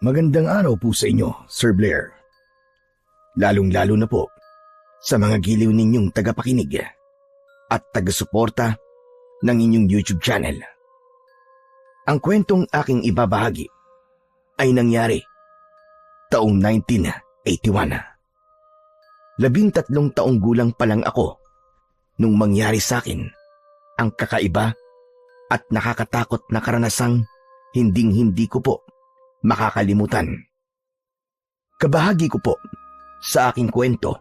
Magandang araw po sa inyo, Sir Blair. Lalong-lalo na po sa mga giliw ninyong tagapakinig at tagasuporta ng inyong YouTube channel. Ang kwentong aking ibabahagi ay nangyari taong 1981. 13 taong gulang pa lang ako nung mangyari sa akin ang kakaiba at nakakatakot na karanasang hinding-hindi ko po makakalimutan. Kabahagi ko po sa aking kwento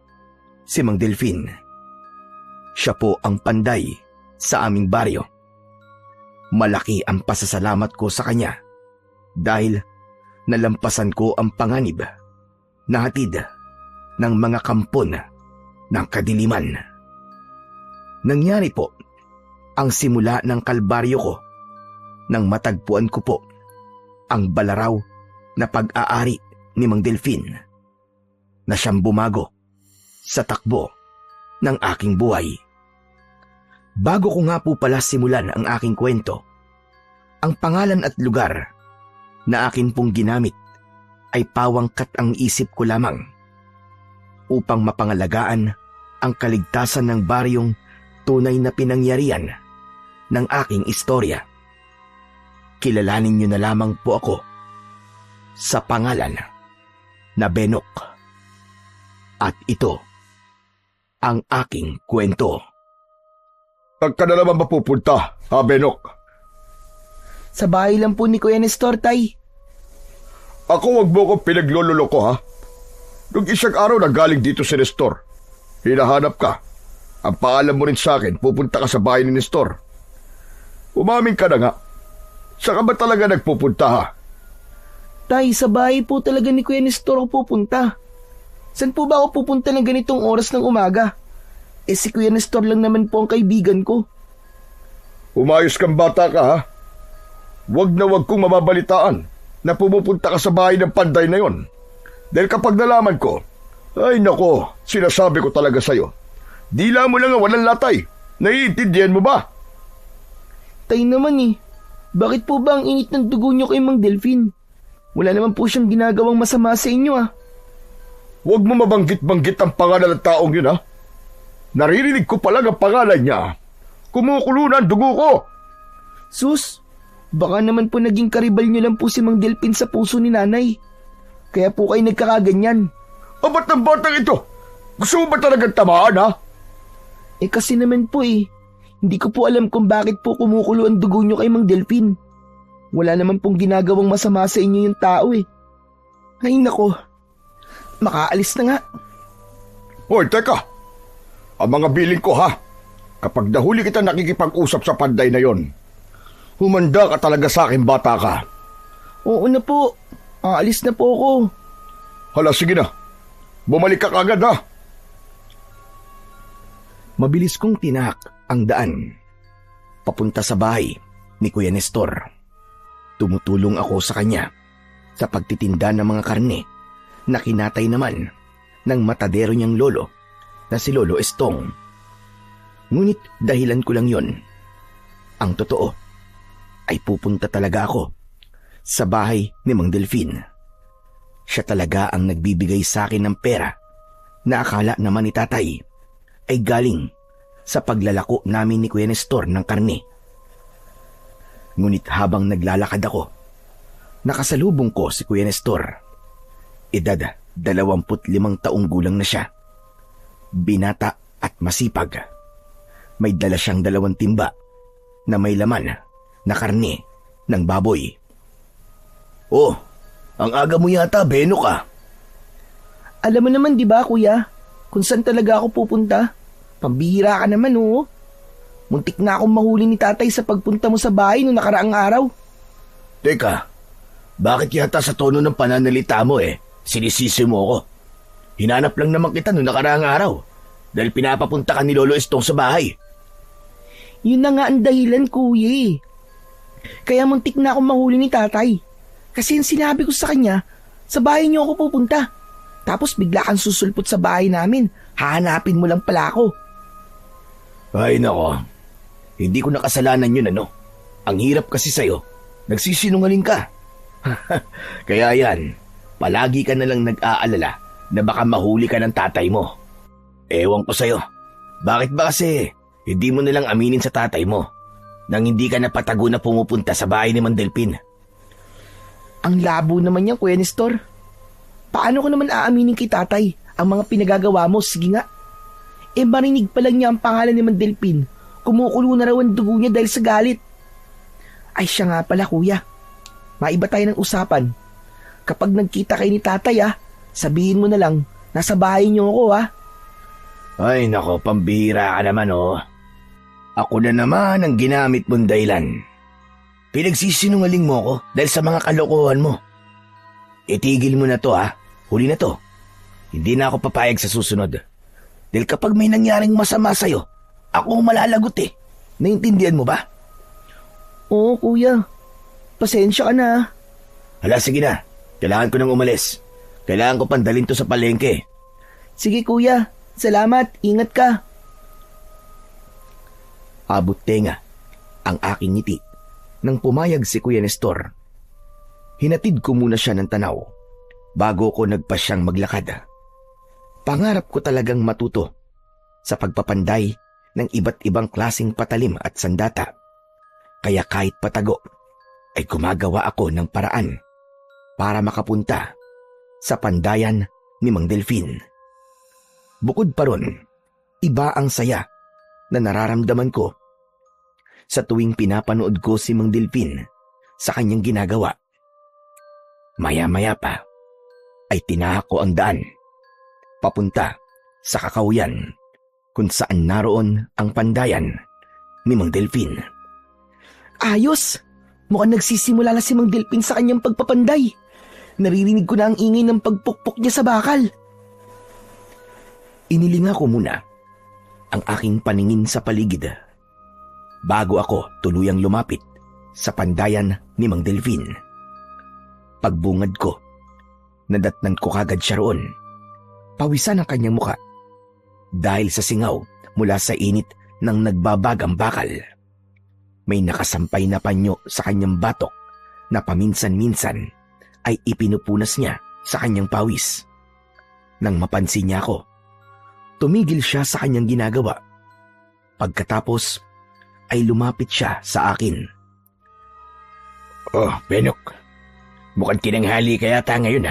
si Mang Delfin. Siya po ang panday sa aming baryo. Malaki ang pasasalamat ko sa kanya dahil nalampasan ko ang panganib na hatid ng mga kampon ng kadiliman. Nangyari po ang simula ng kalbaryo ko nang matagpuan ko po ang balaraw na pag-aari ni Mang Delfin na siyang bumago sa takbo ng aking buhay. Bago ko nga po pala simulan ang aking kwento, ang pangalan at lugar na akin pong ginamit ay pawangkat ang isip ko lamang upang mapangalagaan ang kaligtasan ng baryong tunay na pinangyarihan ng aking istorya. Kilalanin niyo na lamang po ako sa pangalan na Benok. At ito ang aking kwento. Saan ka na naman mapupunta, ha, Benok? Sa bahay lang po ni Kuya Nestor, Tay. Ako, wag mo akong pinaglololoko, ha? Nung isang araw na galing dito si Nestor, hinahanap ka. Ang paalam mo rin sa akin, pupunta ka sa bahay ni Nestor. Umamin ka na nga. Saan ka ba talaga nagpupunta, ha? Tay, sa bahay po talaga ni Kuya Nestor ako pupunta. Saan po ba ako pupunta ng ganitong oras ng umaga? Si Kuya Nestor lang naman po ang kaibigan ko. Umayos kang bata ka, ha? Wag na wag kong mababalitaan na pumupunta ka sa bahay ng panday na yon. Dahil kapag nalaman ko, ay nako, sinasabi ko talaga sa'yo. Dila mo lang ang walang latay. Naiintindihan mo ba? Tay naman bakit po ba ang init ng dugo niyo kay Mang Delfin? Wala naman po siyang ginagawang masama sa inyo, ha? Huwag mo mabanggit-banggit ang pangalan ng taong yun, ha? Naririnig ko palang ang pangalan niya. Kumukulo na ang dugo ko. Sus, baka naman po naging karibal niyo lang po si Mang Delfin sa puso ni nanay. Kaya po kayo nagkakaganyan. Ba't ang batang ito? Gusto mo ba talagang tamaan, ha? Kasi naman po hindi ko po alam kung bakit po kumukulo ang dugo niyo kay Mang Delfin. Wala naman pong ginagawang masama sa inyo yung tao Ay nako, makaalis na nga. Hoy, teka. Ang mga biling ko, ha? Kapag nahuli kita nakikipag-usap sa panday na yon, humanda ka talaga sa akin, bata ka. Oo na po, aalis na po ako. Hala, sige na. Bumalik ka kagad, ha? Mabilis kong tinahak ang daan papunta sa bahay ni Kuya Nestor. Tumutulong ako sa kanya sa pagtitinda ng mga karne na kinatay naman ng matadero niyang lolo na si Lolo Estong. Ngunit dahilan ko lang yon. Ang totoo ay pupunta talaga ako sa bahay ni Mang Delfin. Siya talaga ang nagbibigay sa akin ng pera na akala naman ni tatay ay galing sa paglalako namin ni Kuya Nestor ng karne. Ngunit habang naglalakad ako, nakasalubong ko si Kuya Nestor. Edad 25 taong gulang na siya. Binata at masipag. May dala siyang 2 timba na may laman na karne ng baboy. Oh, ang aga mo yata, Beno ka. Alam mo naman di ba, Kuya, kung saan talaga ako pupunta? Pambihira ka naman, Muntik na akong mahuli ni tatay sa pagpunta mo sa bahay noong nakaraang araw. Teka, bakit yata sa tono ng pananalita mo sinisisi mo ako? Hinanap lang naman kita noong nakaraang araw dahil pinapapunta ka ni Lolo Estong sa bahay. Yun na nga ang dahilan, Kuya. Kaya muntik na akong mahuli ni tatay. Kasi yung sinabi ko sa kanya, sa bahay niyo ako pupunta. Tapos bigla kang susulpot sa bahay namin. Hahanapin mo lang pala ako. Ay nako, hindi ko nakasalanan yun Ang hirap kasi sa'yo. Nagsisinungaling ka. Kaya yan, palagi ka na lang nag-aalala na baka mahuli ka ng tatay mo. Ewan ko sa'yo, bakit ba kasi hindi mo nalang aminin sa tatay mo nang hindi ka napatago na pumupunta sa bahay ni Mang Delpin? Ang labo naman yan, Kuya Nestor. Paano ko naman aaminin kay tatay ang mga pinagagawa mo? Sige nga. Marinig pa lang niya ang pangalan ni Mang Delpin. Kumukulo na raw ang dugo niya dahil sa galit. Ay siya nga pala, kuya. Maiba tayo ng usapan. Kapag nagkita kayo ni tatay, sabihin mo na lang, nasa bahay niyo ako, Ay nako, pambihira ka naman Ako na naman ang ginamit mong dahilan. Pinagsisinungaling mo ako dahil sa mga kalokohan mo. Itigil mo na to huli na to. Hindi na ako papayag sa susunod. Dahil kapag may nangyaring masama sa'yo, ako ang malalagot Naintindihan mo ba? Oo, kuya. Pasensya ka na. Hala, sige na. Kailangan ko nang umalis. Kailangan ko pandalhin to sa palengke. Sige, kuya. Salamat. Ingat ka. Abot tenga ang aking ngiti nang pumayag si Kuya Nestor. Hinatid ko muna siya ng tanaw bago ko nagpasyang maglakad. Pangarap ko talagang matuto sa pagpapanday ng iba't ibang klaseng patalim at sandata. Kaya kahit patago ay gumagawa ako ng paraan para makapunta sa pandayan ni Mang Delphin. Bukod pa ron, iba ang saya na nararamdaman ko sa tuwing pinapanood ko si Mang Delphin sa kanyang ginagawa. Maya-maya pa ay tinahak ko ang daan papunta sa Kakahuyan kung saan naroon ang pandayan ni Mang Delphin. Ayos! Mukhang nagsisimula na si Mang Delphin sa kanyang pagpapanday. Naririnig ko na ang ingay ng pagpukpok niya sa bakal. Inilinga ko muna ang aking paningin sa paligid bago ako tuluyang lumapit sa pandayan ni Mang Delphin. Pagbungad ko, nadatnan ko kagad siya roon. Pawisan ang kanyang muka dahil sa singaw mula sa init ng nagbabagang bakal. May nakasampay na panyo sa kanyang batok na paminsan-minsan ay ipinupunas niya sa kanyang pawis. Nang mapansin niya ako, tumigil siya sa kanyang ginagawa. Pagkatapos ay lumapit siya sa akin. Oh, Benok. Mukhang tinanghali ka yata ngayon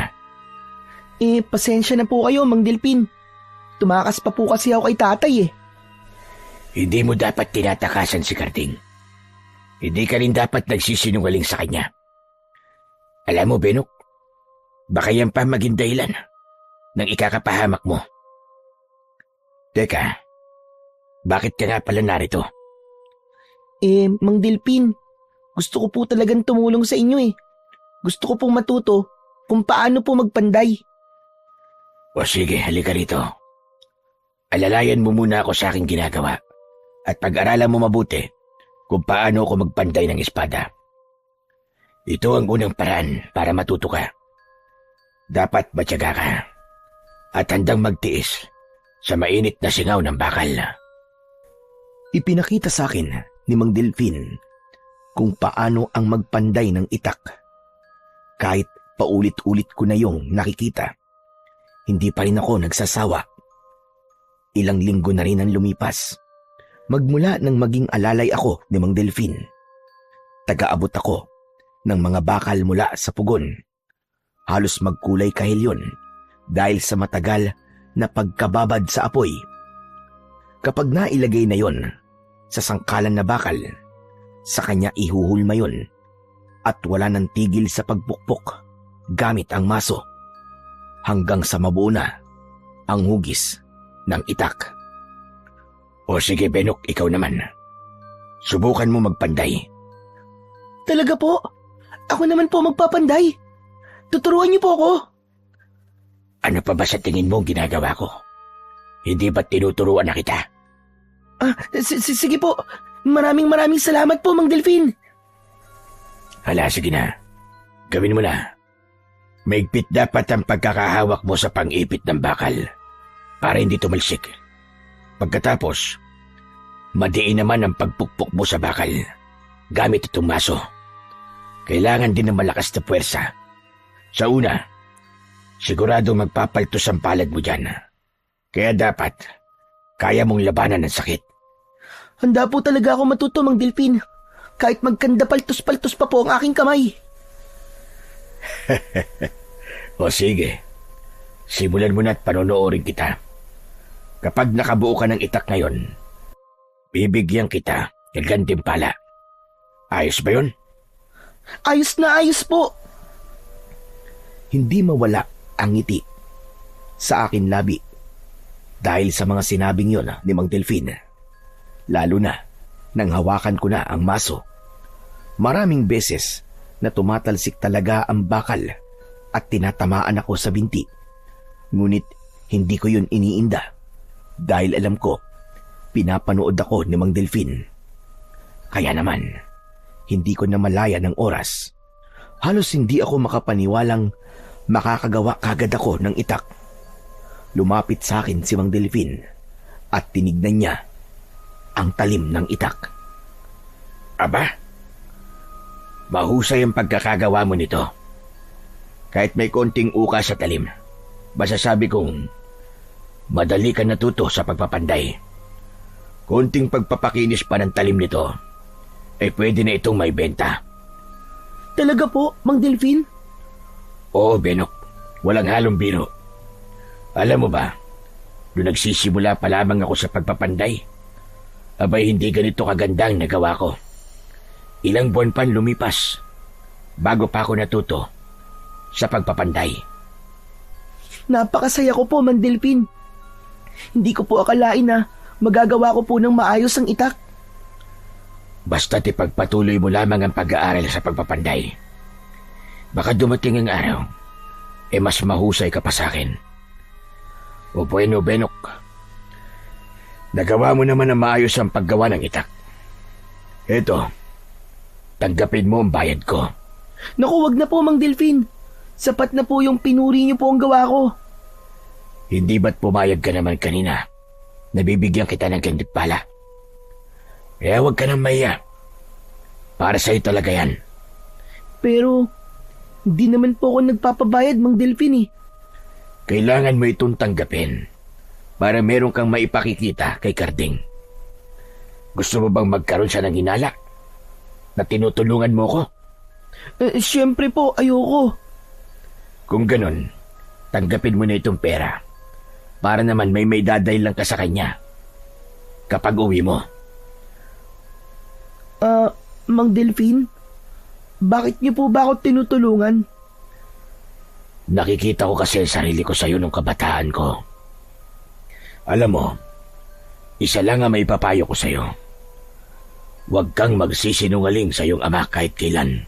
Pasensya na po kayo, Mang Delphin. Tumakas pa po kasi ako kay tatay Hindi mo dapat tinatakasan si Karding. Hindi ka rin dapat nagsisinungaling sa kanya. Alam mo, Benok, baka yan pa maging dahilan ng ikakapahamak mo. Teka, bakit ka nga pala narito? Mang Delphin, gusto ko po talagang tumulong sa inyo Gusto ko pong matuto kung paano po magpanday. O sige, halika rito. Alalayan mo muna ako sa aking ginagawa at pag-aralan mo mabuti kung paano ako magpanday ng espada. Ito ang unang paraan para matuto ka. Dapat matyaga ka at handang magtiis sa mainit na singaw ng bakal. Ipinakita sa akin ni Mang Delphin kung paano ang magpanday ng itak. Kahit paulit-ulit ko na yung nakikita, hindi pa rin ako nagsasawa. Ilang linggo na rin ang lumipas. Magmula nang maging alalay ako ni Mang Delphin. Taga-abot ako ng mga bakal mula sa pugon. Halos magkulay kahil yun dahil sa matagal na pagkababad sa apoy. Kapag nailagay na yon sa sangkalan na bakal, sa kanya ihuhulma yon at wala nang tigil sa pagpukpok gamit ang maso hanggang sa mabuo na ang hugis ng itak. O sige, Benok, ikaw naman. Subukan mo magpanday. Talaga po? Ako naman po magpapanday. Tuturuan niyo po ako. Ano pa ba sa tingin mo ginagawa ko? Hindi ba't tinuturuan na kita? Sige po. Maraming salamat po, Mang Delphin. Hala, sige na. Gawin mo na. Maigpit dapat ang pagkakahawak mo sa pang-ipit ng bakal para hindi tumalsik. Pagkatapos, madiin naman ang pagpukpok mo sa bakal gamit itong maso. Kailangan din ng malakas na puwersa. Sa una, sigurado magpapaltos ang palad mo dyan. Kaya dapat, kaya mong labanan ng sakit. Handa po talaga ako matuto, Mang Delfin. Kahit magkanda paltos-paltos pa po ang aking kamay. O sige, simulan mo na't panonoorin kita. Kapag nakabuo ka ng itak ngayon, bibigyan kita ng gantimpala. Ayos ba yun? Ayos na ayos po. Hindi mawala ang ngiti sa akin labi dahil sa mga sinabing yon ni Mang Delfin. Lalo na nang hawakan ko na ang maso. Maraming beses na tumatalsik talaga ang bakal at tinatamaan ako sa binti. Ngunit hindi ko yun iniinda dahil alam ko pinapanood ako ni Mang Delfin. Kaya naman, hindi ko na malaya ng oras. Halos hindi ako makapaniwalang makakagawa kagad ako ng itak. Lumapit sa akin si Mang Delfin at tinignan niya ang talim ng itak. Aba, mahusay ang pagkakagawa mo nito. Kahit may konting uka sa talim, masasabi kong madali ka natuto sa pagpapanday. Konting pagpapakinis pa ng talim nito, pwede na itong may benta. Talaga po, Mang Delfin? Oo, Benok. Walang halong biro. Alam mo ba, doon nagsisimula pa lamang ako sa pagpapanday, abay hindi ganito kaganda ang nagawa ko. Ilang buwan pa lumipas bago pa ako natuto sa pagpapanday. Napakasaya ko po, Mang Delfin. Hindi ko po akalain na magagawa ko po ng maayos ang itak. Basta't ipagpatuloy mo lamang ang pag-aaral sa pagpapanday. Baka dumating ang araw, mas mahusay ka pa sa akin. O bueno, Benok, nagawa mo naman na maayos ang paggawa ng itak. Eto, tanggapin mo ang bayad ko. Naku, wag na po, Mang Delfin. Sapat na po yung pinuri niyo po ang gawa ko. Hindi ba't pumayag ka naman kanina? Nabibigyan kita ng gantimpala. Kaya huwag ka nang mahiya. Para sa'yo talaga yan. Pero, hindi naman po ako nagpapabayad, Mang Delfin eh. Kailangan mo itong tanggapin para meron kang maipakikita kay Karding. Gusto mo bang magkaroon siya ng hinala na tinutulungan mo ko? Siyempre po, ayoko. Kung ganun, tanggapin mo na itong pera para naman may daday lang ka sa kanya kapag uwi mo. Mang Delfin, bakit niyo po ba ako tinutulungan? Nakikita ko kasi sarili ko sa iyo nung kabataan ko. Alam mo, isa lang ang maipapayo ko sa iyo. Huwag kang magsisinungaling sa iyong ama kahit kailan.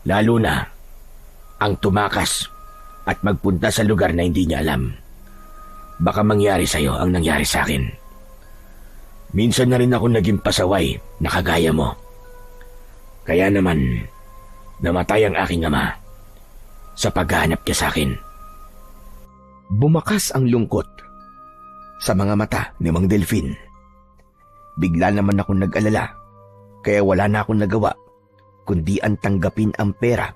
Lalo na ang tumakas at magpunta sa lugar na hindi niya alam. Baka mangyari sa iyo ang nangyari sa akin. Minsan na rin ako naging pasaway na kagaya mo. Kaya naman, namatay ang aking ama sa paghahanap niya sa akin. Bumakas ang lungkot sa mga mata ni Mang Delfin. Bigla naman akong nag-alala, kaya wala na akong nagawa kundi ang tanggapin ang pera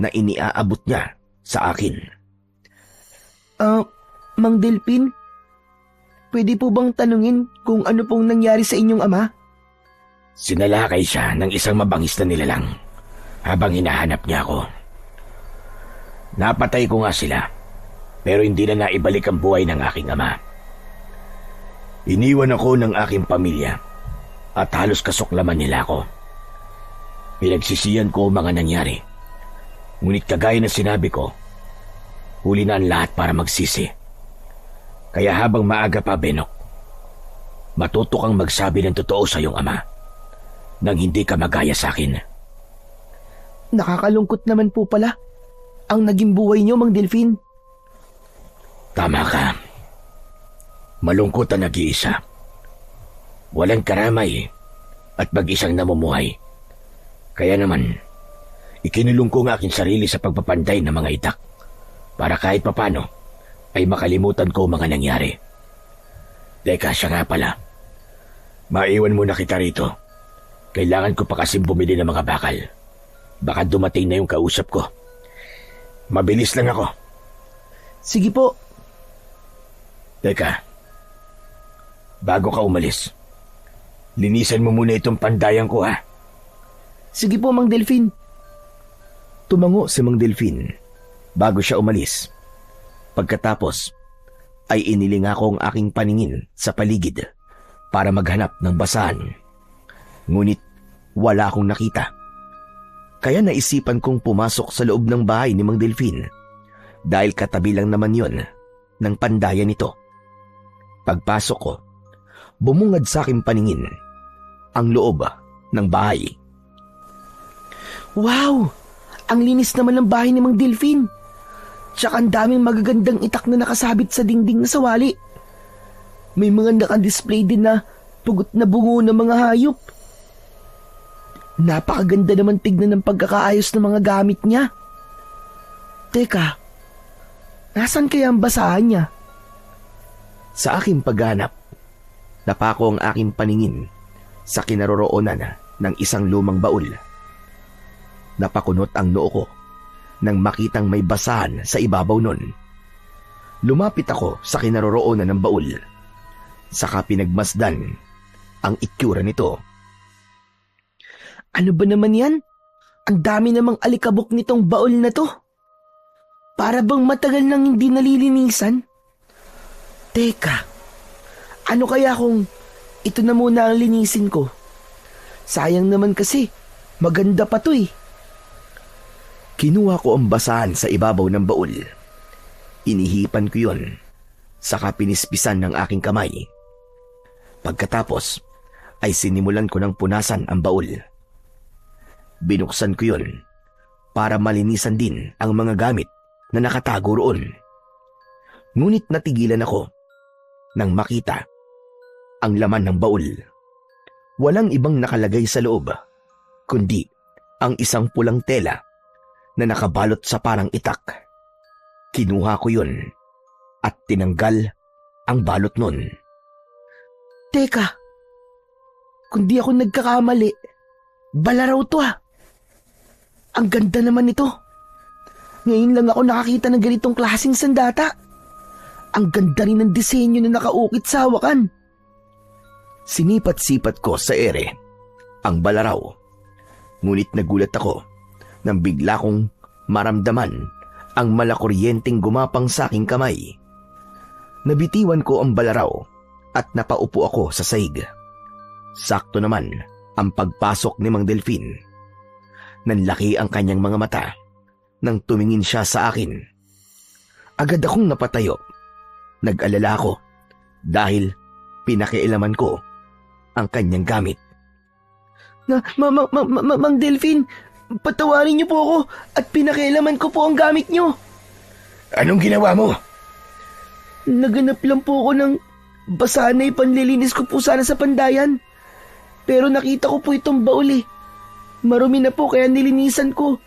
na iniaabot niya sa akin. Mang Delfin, pwede po bang tanungin kung ano pong nangyari sa inyong ama? Sinalakay siya ng isang mabangis na nilalang habang hinahanap niya ako. Napatay ko nga sila, pero hindi na naibalik ang buhay ng aking ama. Iniwan ako ng aking pamilya at halos kasuklaman nila ako. Pinagsisiyan ko ang mga nangyari. Ngunit kagaya na sinabi ko, huli na ang lahat para magsisi. Kaya habang maaga pa, Benok, matuto kang magsabi ng totoo sa iyong ama nang hindi ka magaya sa akin. Nakakalungkot naman po pala ang naging buhay niyo, Mang Delfin. Tama ka. Malungkot ang nag-iisa. Walang karamay at mag-isang namumuhay. Kaya naman, ikinulong ko ang aking sarili sa pagpapanday ng mga itak para kahit papano ay makalimutan ko mga nangyari. Teka, siya nga pala. Maiwan muna kita rito. Kailangan ko pa kasing bumili ng mga bakal. Baka dumating na yung kausap ko. Mabilis lang ako. Sige po. Teka, bago ka umalis, linisan mo muna itong pandayan ko, ha? Sige po, Mang Delfin. Tumango si Mang Delfin bago siya umalis. Pagkatapos, ay inilinga ko ang aking paningin sa paligid para maghanap ng basahan. Ngunit wala akong nakita. Kaya naisipan kong pumasok sa loob ng bahay ni Mang Delfin dahil katabi lang naman yon ng pandayan nito. Pagpasok ko, bumungad sa aking paningin ang loob ng bahay. Wow! Ang linis naman ng bahay ni Mang Delfin. Tsaka ang daming magagandang itak na nakasabit sa dingding na sawali. May mga nakadisplay din na pugot na bungo ng mga hayop. Napakaganda naman tignan ng pagkakaayos ng mga gamit niya. Teka, nasan kaya ang basahan niya? Sa aking paghanap, napako ang aking paningin sa kinaroroonan ng isang lumang baul. Napakunot ang noo ko nang makitang may basahan sa ibabaw nun. Lumapit ako sa kinaroroonan ng baul. Saka pinagmasdan ang itsura nito. Ano ba naman yan? Ang dami namang alikabok nitong baul na to. Para bang matagal nang hindi nalilinisan? Teka, ano kaya kung ito na muna ang linisin ko? Sayang naman kasi, maganda pa to eh. Kinuha ko ang basahan sa ibabaw ng baul. Inihipan ko yun, saka pinispisan ng aking kamay. Pagkatapos, ay sinimulan ko ng punasan ang baul. Binuksan ko yun para malinisan din ang mga gamit na nakatago roon. Ngunit natigilan ako nang makita ang laman ng baul. Walang ibang nakalagay sa loob, kundi ang isang pulang tela na nakabalot sa parang itak. Kinuha ko yun at tinanggal ang balot nun. Teka, kung di ako nagkakamali, balaraw to ah. Ang ganda naman nito. Ngayon lang ako nakakita ng ganitong klaseng sandata. Ang ganda rin ng disenyo na nakaukit sa hawakan. Sinipat-sipat ko sa ere ang balaraw. Ngunit nagulat ako nang bigla kong maramdaman ang malakuryenteng gumapang sa aking kamay. Nabitiwan ko ang balaraw at napaupo ako sa sahig. Sakto naman ang pagpasok ni Mang Delfin. Nanlaki ang kanyang mga mata nang tumingin siya sa akin. Agad akong napatayo. Nag-alala ako dahil pinakialaman ko ang kanyang gamit. Mang Delfin, patawarin niyo po ako at pinakialaman ko po ang gamit niyo. Anong ginawa mo? Naganap lang po ako ng basahan na ipanlilinis ko po sana sa pandayan. Pero nakita ko po itong baul eh. Marumi na po kaya nilinisan ko.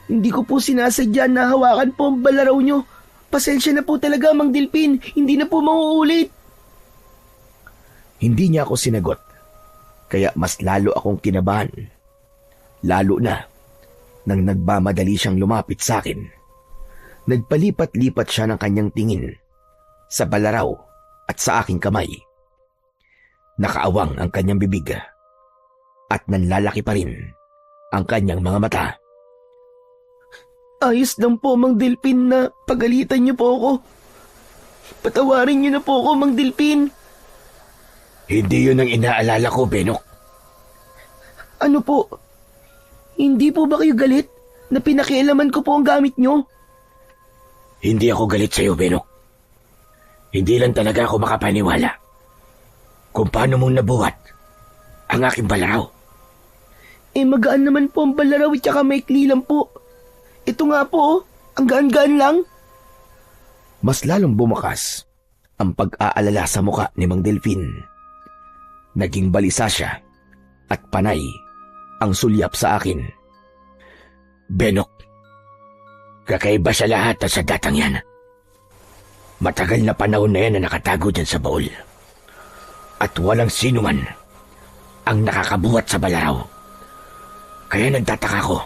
Hindi ko po sinasadya na hawakan po ang balaraw niyo. Pasensya na po talaga, Mang Delfin. Hindi na po mauulit. Hindi niya ako sinagot. Kaya mas lalo akong kinabahan. Lalo na nang nagmamadali siyang lumapit sa akin. Nagpalipat-lipat siya ng kanyang tingin sa balaraw at sa aking kamay. Nakaawang ang kanyang bibig at nanlalaki pa rin ang kanyang mga mata. Ayos lang po, Mang Delfin, na pagalitan niyo po ako. Patawarin niyo na po ako, Mang Delfin. Hindi yun ang inaalala ko, Benok. Ano po? Hindi po ba kayo galit na pinakialaman ko po ang gamit niyo? Hindi ako galit sa'yo, Benok. Hindi lang talaga ako makapaniwala kung paano mong nabuhat ang aking balaraw. Magaan naman po ang balaraw at saka maikli lang po. Ito nga po, ang gaan-gaan lang. Mas lalong bumakas ang pag-aalala sa muka ni Mang Delfin. Naging balisa siya at panay ang sulyap sa akin. Benok, kakaiba sa lahat at sa datang yan. Matagal na panahon na yan na nakatago dyan sa baul. At walang sino man ang nakakabuhat sa balaraw. Kaya nagtataka ko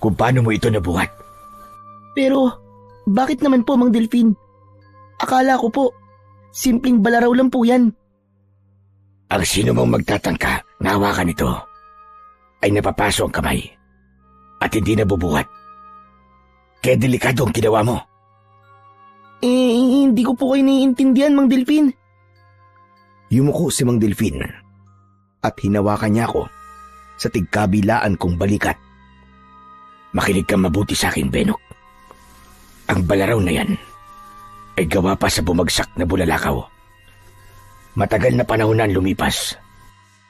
kung paano mo ito nabuhat. Pero, bakit naman po, Mang Delfin? Akala ko po, simpleng balaraw lang po yan. Ang sino mong magtatangka na hawakan ito ay napapaso ang kamay at hindi nabubuhat. Kaya delikado ang ginawa mo. Hindi ko po kayo naiintindihan, Mang Delfin. Yumuko si Mang Delfin at hinawakan niya ako sa tigkabilaan kong balikat. Makinig kang mabuti sa akin, Benok. Ang balaraw na yan ay gawa pa sa bumagsak na bulalakaw. Matagal na panahon na lumipas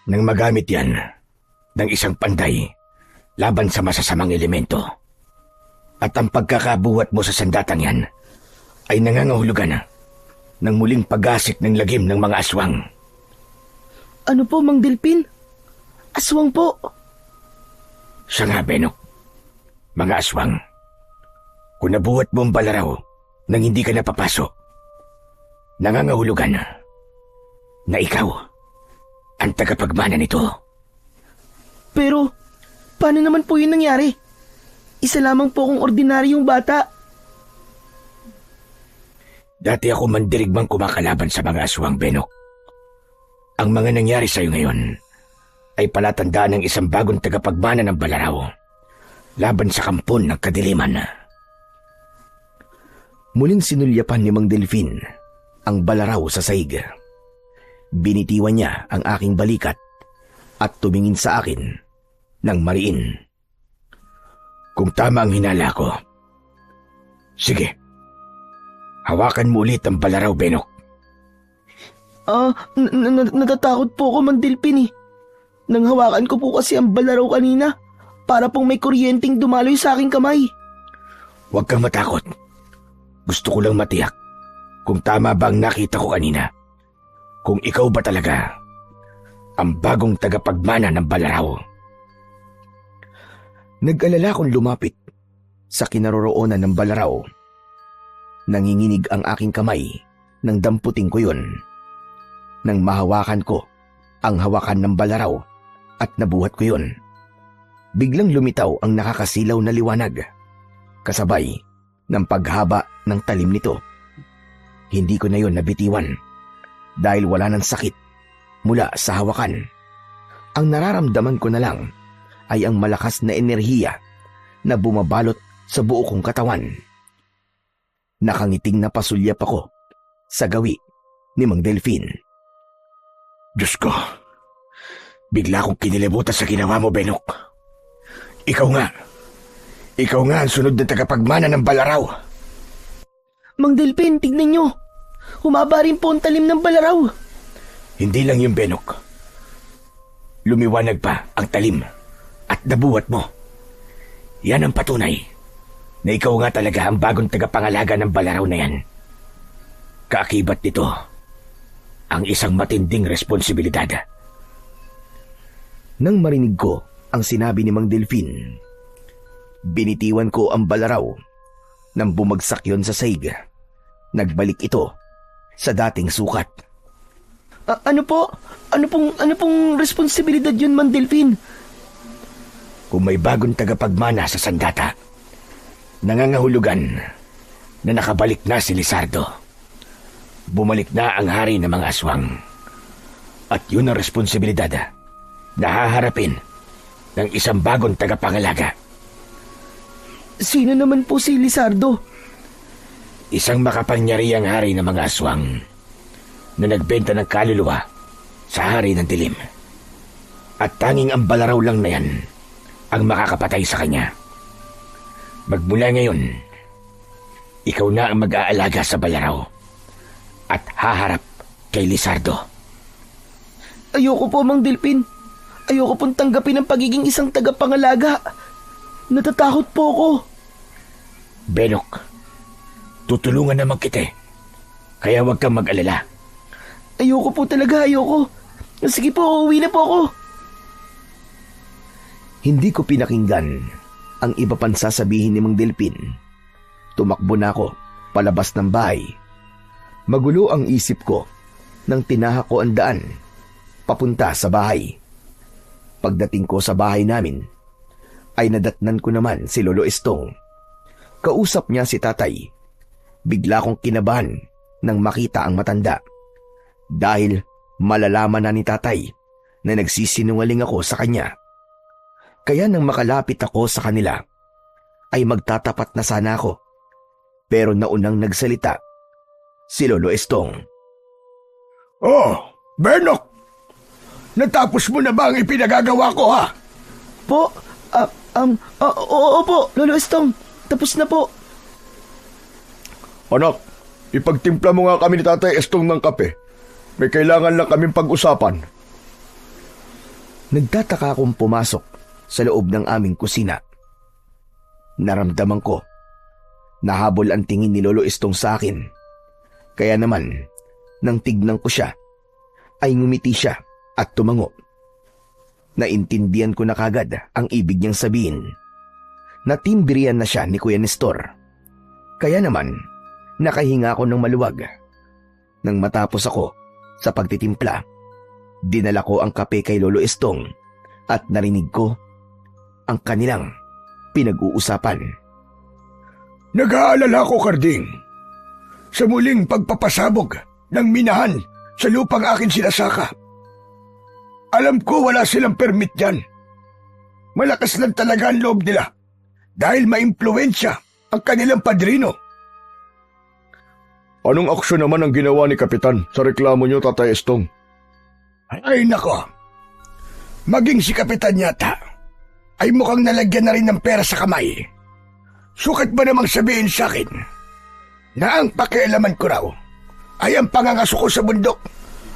nang magamit yan ng isang panday laban sa masasamang elemento. At ang pagkakabuhat mo sa sandatang yan ay nangangahulugan ng muling pag-asik ng lagim ng mga aswang. Ano po, Mang Delfin? Aswang po. Siya nga, Benok. Mga aswang. Kung nabuhat mo ang balaraw nang hindi ka napapasok, nangangahulugan na ikaw ang tagapagmana nito. Pero, paano naman po yun nangyari? Isa lamang po akong ordinaryong bata. Dati ako mandirigmang kumakalaban sa mga aswang, Benok. Ang mga nangyari sa'yo ngayon ay palatandaan ng isang bagong tagapagmana ng balaraw laban sa kampon ng kadiliman. Muling sinulyapan ni Mang Delfin ang balaraw sa saig. Binitiwan niya ang aking balikat at tumingin sa akin ng mariin. Kung tama ang hinala ko, sige, hawakan mo ulit ang balaraw, Benok. Natatakot po ako, Mang Delfin eh. Nang hawakan ko po kasi ang balaraw kanina, para pong may kuryenteng dumaloy sa aking kamay. Huwag kang matakot. Gusto ko lang matiyak kung tama ba ang nakita ko kanina. Kung ikaw ba talaga ang bagong tagapagmana ng balaraw. Nag-alala akong lumapit sa kinaroroonan ng balaraw. Nanginginig ang aking kamay nang damputing ko yun. Nang mahawakan ko ang hawakan ng balaraw at nabuhat ko yun, biglang lumitaw ang nakakasilaw na liwanag, kasabay ng paghaba ng talim nito. Hindi ko na yun nabitiwan dahil wala ng sakit mula sa hawakan. Ang nararamdaman ko na lang ay ang malakas na enerhiya na bumabalot sa buo kong katawan. Nakangiting napasulyap ako sa gawi ni Mang Delfin. Diyos ko, bigla akong kinilibutan sa ginawa mo, Benok. Ikaw nga ang sunod na tagapagmana ng balaraw. Mang Delfin, tignan nyo. Humaba rin po ang talim ng balaraw. Hindi lang yung Benok. Lumiwanag pa ang talim at nabuhat mo. Yan ang patunay na ikaw nga talaga ang bagong tagapangalaga ng balaraw na yan. Kaakibat nito ang isang matinding responsibilidad. Nang marinig ko ang sinabi ni Mang Delfin, binitiwan ko ang balaraw nang bumagsak yon sa saig. Nagbalik ito sa dating sukat. Ano pong responsibilidad yun, Mang Delfin? Kung may bagong tagapagmana sa sandata, nangangahulugan na nakabalik na si Lizardo. Bumalik na ang hari ng mga aswang. At yun ang responsibilidad na haharapin ng isang bagong tagapangalaga. Sino naman po si Lizardo? Isang makapangyarihang hari ng mga aswang na nagbenta ng kaluluwa sa hari ng dilim. At tanging ang balaraw lang na yan ang makakapatay sa kanya. Magmula ngayon, ikaw na ang mag-aalaga sa balaraw at haharap kay Lizardo. Ayoko po, Mang Delfin. Ayoko pong tanggapin ang pagiging isang tagapangalaga. Natatakot po ako. Benok, tutulungan naman kita, kaya huwag kang mag-alala. Ayoko po talaga, ayoko. Sige po, uwi na po ako. Hindi ko pinakinggan ang iba pang sasabihin ni Mang Delfin. Tumakbo na ako palabas ng bahay. Magulo ang isip ko nang tinahak ko ang daan papunta sa bahay. Pagdating ko sa bahay namin, ay nadatnan ko naman si Lolo Estong. Kausap niya si tatay. Bigla kong kinabahan nang makita ang matanda. Dahil malalaman na ni tatay na nagsisinungaling ako sa kanya. Kaya nang makalapit ako sa kanila, ay magtatapat na sana ako. Pero naunang nagsalita si Lolo Estong. Oh, Bernok! Natapos mo na ba ang ipinagagawa ko, ha? Po, oo po, Lolo Estong. Tapos na po. Anak, ipagtimpla mo nga kami ni Tatay Estong ng kape. May kailangan lang kaming pag-usapan. Nagtataka akong pumasok sa loob ng aming kusina. Naramdaman ko, nahabol ang tingin ni Lolo Estong sa akin. Kaya naman, nang tignan ko siya, ay ngumiti siya at tumango. Naintindihan ko na kagad ang ibig niyang sabihin. Natimbirian na siya ni Kuya Nestor. Kaya naman, nakahinga ako ng maluwag. Nang matapos ako sa pagtitimpla, dinala ko ang kape kay Lolo Estong at narinig ko ang kanilang pinag-uusapan. Nag-aalala ko, Karding. Sa muling pagpapasabog ng minahan sa lupang akin sinasaka. Alam ko wala silang permit dyan. Malakas lang talaga ang loob nila dahil maimpluwensya ang kanilang padrino. Anong aksyon naman ang ginawa ni Kapitan sa reklamo niyo, Tatay Estong? Ay nako, maging si Kapitan yata ay mukhang nalagyan na rin ng pera sa kamay. Sukat ba namang sabihin sa akin na ang pakialaman ko raw ay ang pangangaso ko sa bundok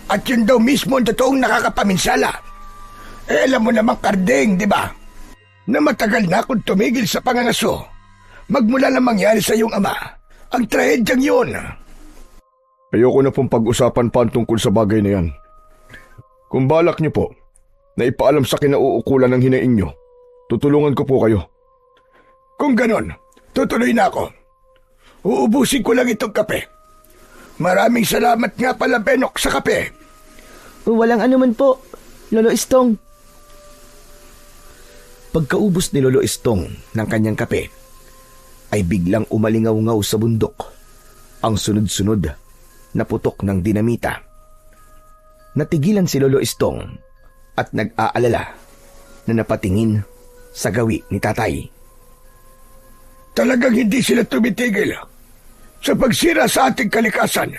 at yun daw mismo ang totoong nakakapaminsala? Alam mo namang, Karding, di ba? Na matagal na akong tumigil sa pangangaso magmula na mangyari sa iyong ama ang trahedyang yun. Ayoko na pong pag-usapan pa tungkol sa bagay na yan. Kung balak niyo po na ipaalam sa kinauukulan ng hinaing niyo, tutulungan ko po kayo. Kung ganon, tutuloy na ako. Uubusin ko lang itong kape. Maraming salamat nga pala, Benok, sa kape. Walang anuman po, Lolo Estong. Pagkaubos ni Lolo Estong ng kanyang kape, ay biglang umalingaw-ngaw sa bundok ang sunod-sunod na putok ng dinamita. Natigilan si Lolo Estong at nag-aalala na napatingin sa gawi ni tatay. Talagang hindi sila tumitigil sa pagsira sa ating kalikasan.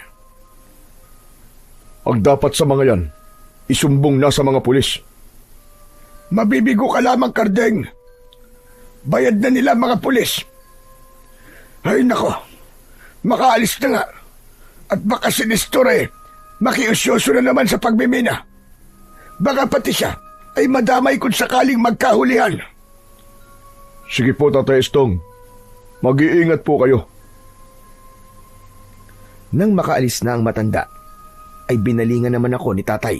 Ang dapat sa mga yan, isumbong na sa mga pulis. Mabibigo ka lamang, Kardeng. Bayad na nila mga pulis. Ay nako, makaalis na nga. At baka si Nestor makiusyoso na naman sa pagmimina. Baka pati siya ay madamay kung sakaling magkahulihan. Sige po, Tatay Estong. Mag-iingat po kayo. Nang makaalis na ang matanda, ay binalingan naman ako ni tatay.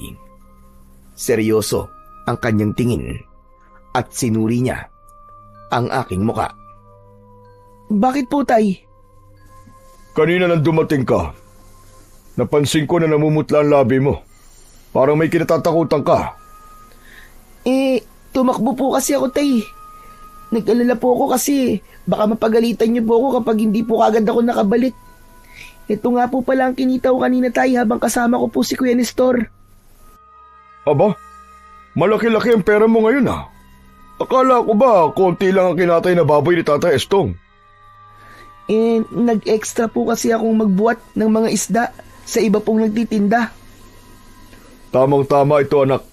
Seryoso ang kanyang tingin at sinuri niya ang aking muka. Bakit po, tay? Kanina nang dumating ka, napansin ko na namumutla ang labi mo. Parang may kinatatakutan ka. Tumakbo po kasi ako, tay. Nag-alala po ako kasi baka mapagalitan niyo po ako kapag hindi po kagad ako nakabalik. Ito nga po pala ang kinita ko kanina, tay, habang kasama ko po si Kuya Nestor. Aba, malaki-laki ang pera mo ngayon, ha? Akala ko ba konti lang ang kinatay na baboy ni Tatay Estong? Nag-extra po kasi akong magbuhat ng mga isda sa iba pong nagtitinda. Tamang-tama ito, anak.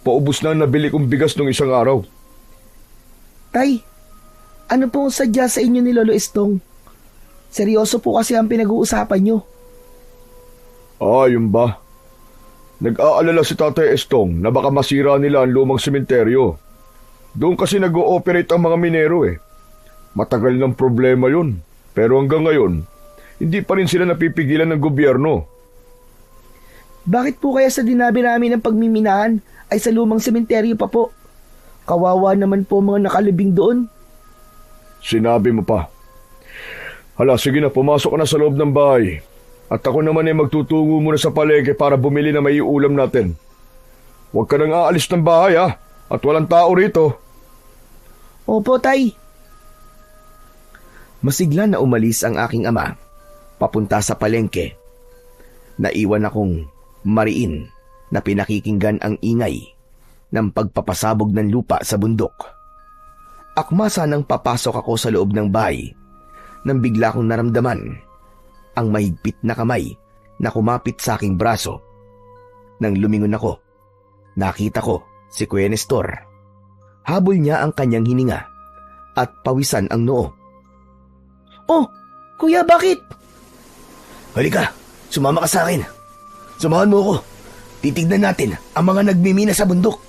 Paubos na ang nabili kong bigas nung isang araw. Tay, ano pong sadya sa inyo ni Lolo Estong? Seryoso po kasi ang pinag-uusapan nyo. Yun ba? Nag-aalala si Tatay Estong na baka masira nila ang lumang sementeryo. Doon kasi nag-ooperate ang mga minero Matagal ng problema yun. Pero hanggang ngayon, hindi pa rin sila napipigilan ng gobyerno. Bakit po kaya sa dinabi namin ng pagmiminahan ay sa lumang sementeryo pa po? Kawawa naman po mga nakalibing doon. Sinabi mo pa. Hala, sige na, pumasok ka na sa loob ng bahay. At ako naman ay magtutungo muna sa palengke para bumili na may ulam natin. Huwag ka nang aalis ng bahay, ha? At walang tao rito. Opo, Tay. Masigla na umalis ang aking ama, papunta sa palengke. Naiwan akong mariin na pinakikinggan ang ingay ng pagpapasabog ng lupa sa bundok. Akma sanang papasok ako sa loob ng bahay nang bigla kong naramdaman ang mahigpit na kamay na kumapit sa aking braso. Nang lumingon ako, nakita ko si Kuya Nestor. Habol niya ang kanyang hininga at pawisan ang noo. Oh, Kuya, bakit? Halika, sumama ka sa akin. Samahan mo ako. Titignan natin ang mga nagmimina sa bundok.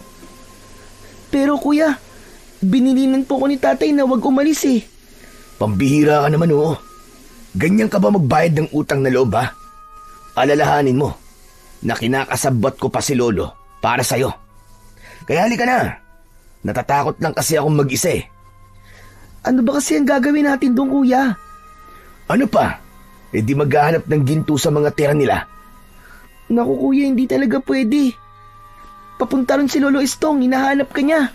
Pero Kuya, binilinan po ko ni tatay na wag umalis eh. Pambihira ka naman, oo. Ganyan ka ba magbayad ng utang na loob, ha? Alalahanin mo na kinakasabot ko pa si Lolo para sa'yo. Kaya halika na. Natatakot lang kasi akong mag-isa eh. Ano ba kasi ang gagawin natin doon, Kuya? Ano pa? E di maghahanap ng ginto sa mga tira nila. Naku, Kuya, hindi talaga pwede. Papunta rin si Lolo Estong, hinahanap ka niya.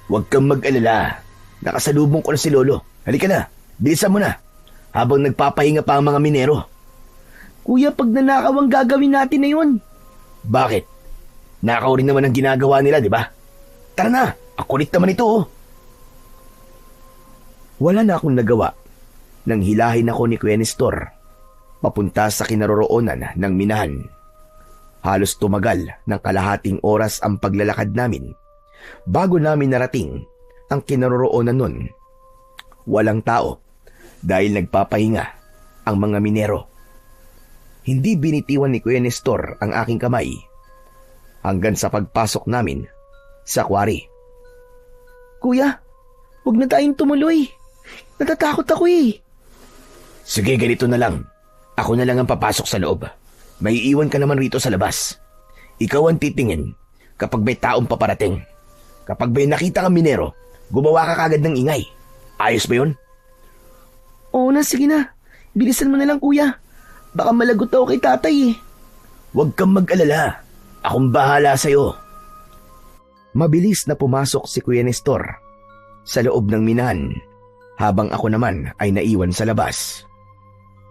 Huwag kang mag-alala. Nakasalubong ko na si Lolo. Halika na, bilisan mo na. Habang nagpapahinga pa ang mga minero. Kuya, pag nanakaw ang gagawin natin na yun. Bakit? Nakaw rin naman ang ginagawa nila, di ba? Tara na, akulit naman ito, oh. Wala na akong nagawa nang hilahin ako ni Kuya Nestor papunta sa kinaroroonan ng minahan. Halos tumagal ng kalahating oras ang paglalakad namin bago namin narating ang kinaroroonan nun. Walang tao dahil nagpapahinga ang mga minero. Hindi binitiwan ni Kuya Nestor ang aking kamay hanggang sa pagpasok namin sa quarry. Kuya, huwag na tayong tumuloy. Natatakot ako eh. Sige, ganito na lang. Ako na lang ang papasok sa loob. May iwan ka naman rito sa labas. Ikaw ang titingin kapag may taong paparating. Kapag may nakita kang minero, gumawa ka kagad ng ingay. Ayos ba yun? Oo na, sige na. Bilisan mo na lang, Kuya. Baka malagot ako kay tatay eh. Huwag kang mag-alala. Akong bahala sa'yo. Mabilis na pumasok si Kuya Nestor sa loob ng minahan habang ako naman ay naiwan sa labas.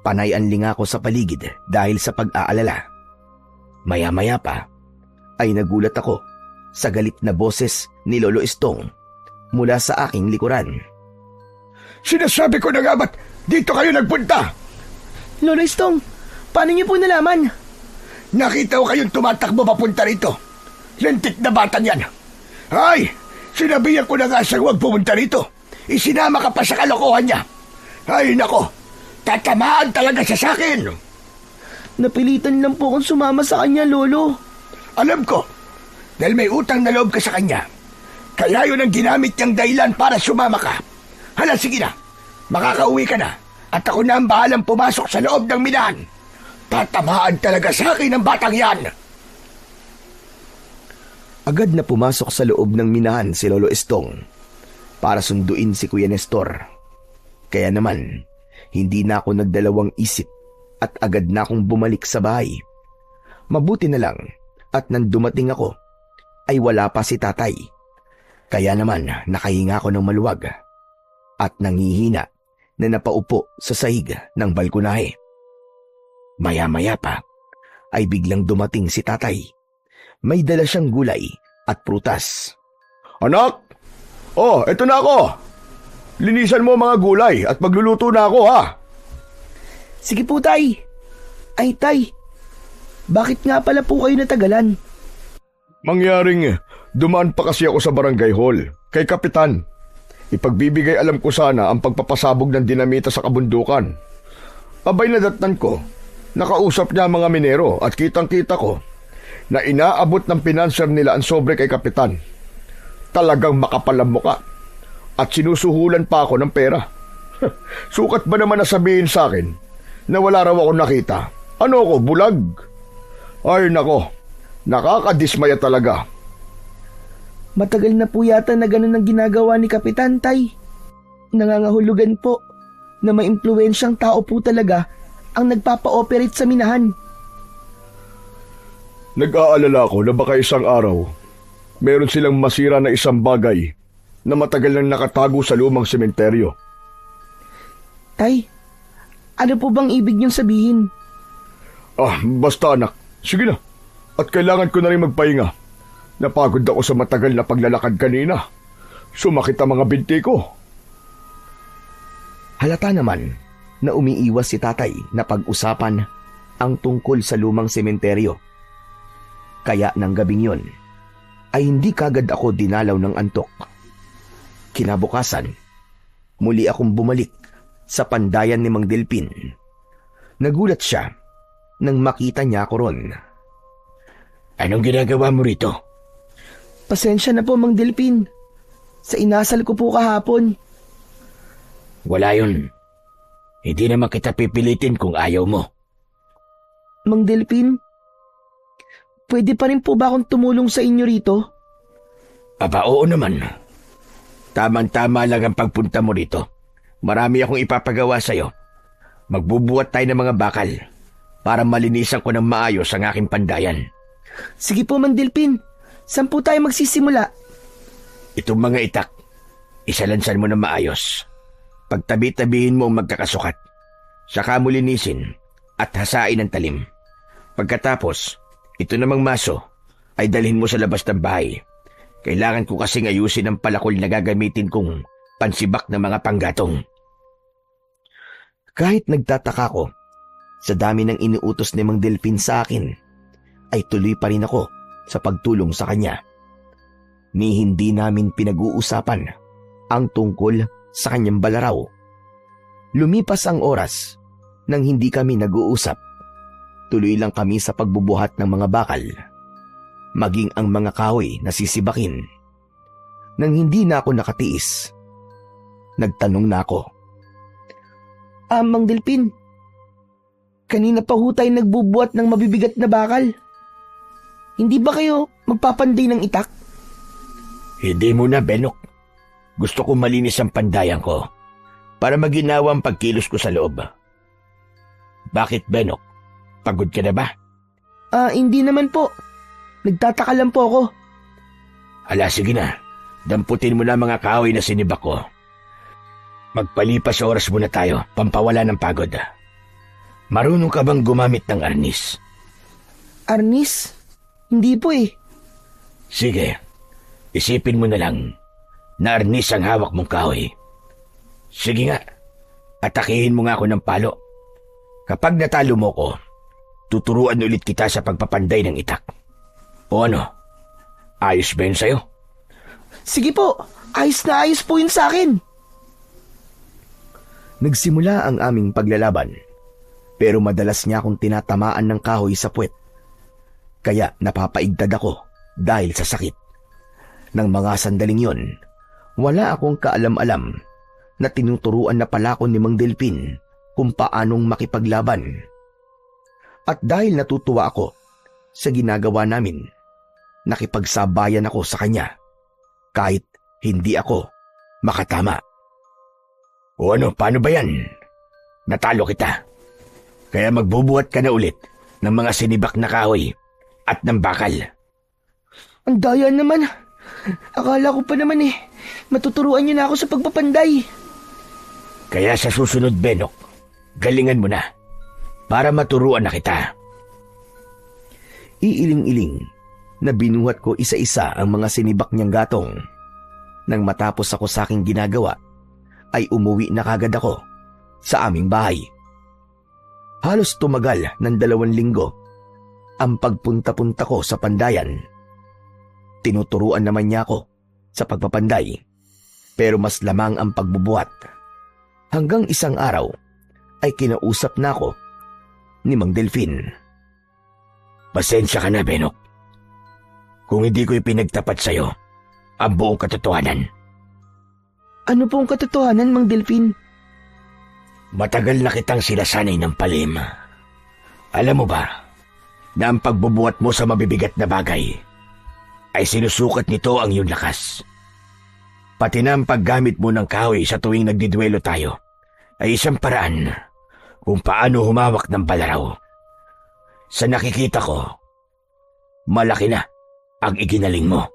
Panay ang linga ko sa paligid dahil sa pag-aalala. Maya-maya pa ay nagulat ako sa galit na boses ni Lolo Estong mula sa aking likuran. Sinasabi ko na nga ba't dito kayo nagpunta? Lolo Estong, paano niyo po nalaman? Nakita ko kayong tumatakbo papunta rito. Lentik na batang yan. Ay, sinabihan ko na nga siyang huwag pumunta rito. Isinama ka pa sa kalokohan niya. Ay, nako. Tatamaan talaga siya sa akin. Napilitan lang po akong sumama sa kanya, Lolo. Alam ko, dahil may utang na loob ka sa kanya. Kaya yun ang ginamit niyang dahilan para sumama ka. Hala, sige na. Makakauwi ka na. At ako na ang bahalang pumasok sa loob ng minahan. Tatamaan talaga sa akin ang batang yan. Agad na pumasok sa loob ng minahan si Lolo Estong para sunduin si Kuya Nestor. Kaya naman, hindi na ako nagdalawang isip at agad na akong bumalik sa bahay. Mabuti na lang at nang dumating ako ay wala pa si tatay. Kaya naman nakahinga ako ng maluwag at nangihina na napaupo sa sahig ng balkonahe. Maya-maya pa ay biglang dumating si tatay. May dala siyang gulay at prutas. Anak! Oh, eto na ako. Linisan mo mga gulay at magluluto na ako, ha? Sige po, tay. Ay, tay. Bakit nga pala po kayo natagalan? Mangyaring dumaan pa kasi ako sa barangay hall kay Kapitan. Ipagbibigay alam ko sana ang pagpapasabog ng dinamita sa kabundukan. Abay nadatnan ko, nakausap niya ang mga minero at kitang-kita ko na inaabot ng pinanser nila ang sobre kay Kapitan. Talagang makapal ang muka at sinusuhulan pa ako ng pera. Sukat ba naman na sabihin sa akin na wala raw ako nakita? Ano ako, bulag? Ay nako, nakakadismaya talaga. Matagal na po yata na ganun ang ginagawa ni Kapitan, tay. Nangangahulugan po na may impluwensyang tao po talaga ang nagpapa-operate sa minahan. Nag-aalala ko na baka isang araw meron silang masira na isang bagay na matagal nang nakatago sa lumang sementeryo. Tay, ano po bang ibig niyong sabihin? Basta anak, sige na. At kailangan ko na rin magpahinga. Napagod ako sa matagal na paglalakad kanina. Sumakit ang mga binti ko. Halata naman na umiiwas si tatay na pag-usapan ang tungkol sa lumang sementeryo. Kaya ng gabing yon ay hindi kagad ako dinalaw ng antok. Kinabukasan, muli akong bumalik sa pandayan ni Mang Delpin. Nagulat siya nang makita niya ako ron. Anong ginagawa mo rito? Pasensya na po, Mang Delpin. Sa inasal ko po kahapon. Wala yun. Hindi naman kita pipilitin kung ayaw mo. Mang Delpin, pwede pa rin po ba akong tumulong sa inyo rito? Aba, oo naman. Tamang-tama lang ang pagpunta mo rito. Marami akong ipapagawa sa'yo. Magbubuhat tayo ng mga bakal para malinisan ko ng maayos ang aking pandayan. Sige po, Mang Delpin. Saan po tayo magsisimula? Itong mga itak, isalansan mo ng maayos. Pagtabi-tabihin mo ang magkakasukat. Saka mo linisin at hasain ang talim. Pagkatapos, ito namang maso ay dalhin mo sa labas ng bahay. Kailangan ko kasing ayusin ang palakol na gagamitin kong pansibak ng mga panggatong. Kahit nagtataka ko sa dami ng iniutos ni Mang Delpin sa akin, ay tuloy pa rin ako sa pagtulong sa kanya. Ni hindi namin pinag-uusapan ang tungkol sa kanyang balaraw. Lumipas ang oras nang hindi kami nag-uusap. Tuloy lang kami sa pagbubuhat ng mga bakal, maging ang mga kahoy na sisibakin. Nang hindi na ako nakatiis, nagtanong na ako. Mang Delpin, kanina pa ho tayo nagbubuhat ng mabibigat na bakal. Hindi ba kayo magpapanday ng itak? Hindi mo na, Benok. Gusto ko malinis ang pandayan ko para maginawa ang pagkilos ko sa loob. Bakit, Benok? Pagod ka na ba? Hindi naman po. Nagtataka lang po ako. Ala, sige na. Damputin mo na mga kahoy na sinibak ko. Magpalipas oras muna tayo, pampawala ng pagod. Marunong ka bang gumamit ng arnis? Arnis? Hindi po eh. Sige, isipin mo na lang na arnis ang hawak mong kahoy. Sige nga, atakihin mo nga ako ng palo. Kapag natalo mo ko, tuturuan ulit kita sa pagpapanday ng itak. O ano, ayos ba yun sa'yo? Sige po, ayos na ayos po yun sa akin. Nagsimula ang aming paglalaban, pero madalas niya akong tinatamaan ng kahoy sa puwet. Kaya napapaigtad ako dahil sa sakit. Nang mga sandaling yon, wala akong kaalam-alam na tinuturuan na pala ko ni Mang Delpin kung paanong makipaglaban. At dahil natutuwa ako sa ginagawa namin, nakipagsabayan ako sa kanya kahit hindi ako makatama. O ano, paano ba yan? Natalo kita. Kaya magbubuhat ka na ulit ng mga sinibak na kahoy at ng bakal. Ang daya naman. Akala ko pa naman matuturuan niyo na ako sa pagpapanday. Kaya sa susunod, Benok, galingan mo na para maturuan na kita. Iiling-iling na binuhat ko isa-isa ang mga sinibak niyang gatong. Nang matapos ako sa aking ginagawa, ay umuwi na kagad ako sa aming bahay. Halos tumagal ng 2 linggo ang pagpunta-punta ko sa pandayan. Tinuturuan naman niya ako sa pagpapanday, pero mas lamang ang pagbubuhat. Hanggang isang araw ay kinausap na ako ni Mang Delpin. Pasensya ka na, Benok. Kung hindi ko ipinagtapat sa'yo ang buong katotohanan. Ano pong katotohanan, Mang Delpin? Matagal na kitang sinasanay ng palim. Alam mo ba na ang pagbubuhat mo sa mabibigat na bagay ay sinusukat nito ang iyong lakas. Pati na ang paggamit mo ng kahoy sa tuwing nagdidwelo tayo ay isang paraan kung paano humawak ng balaraw. Sa nakikita ko, malaki na ang iginaling mo.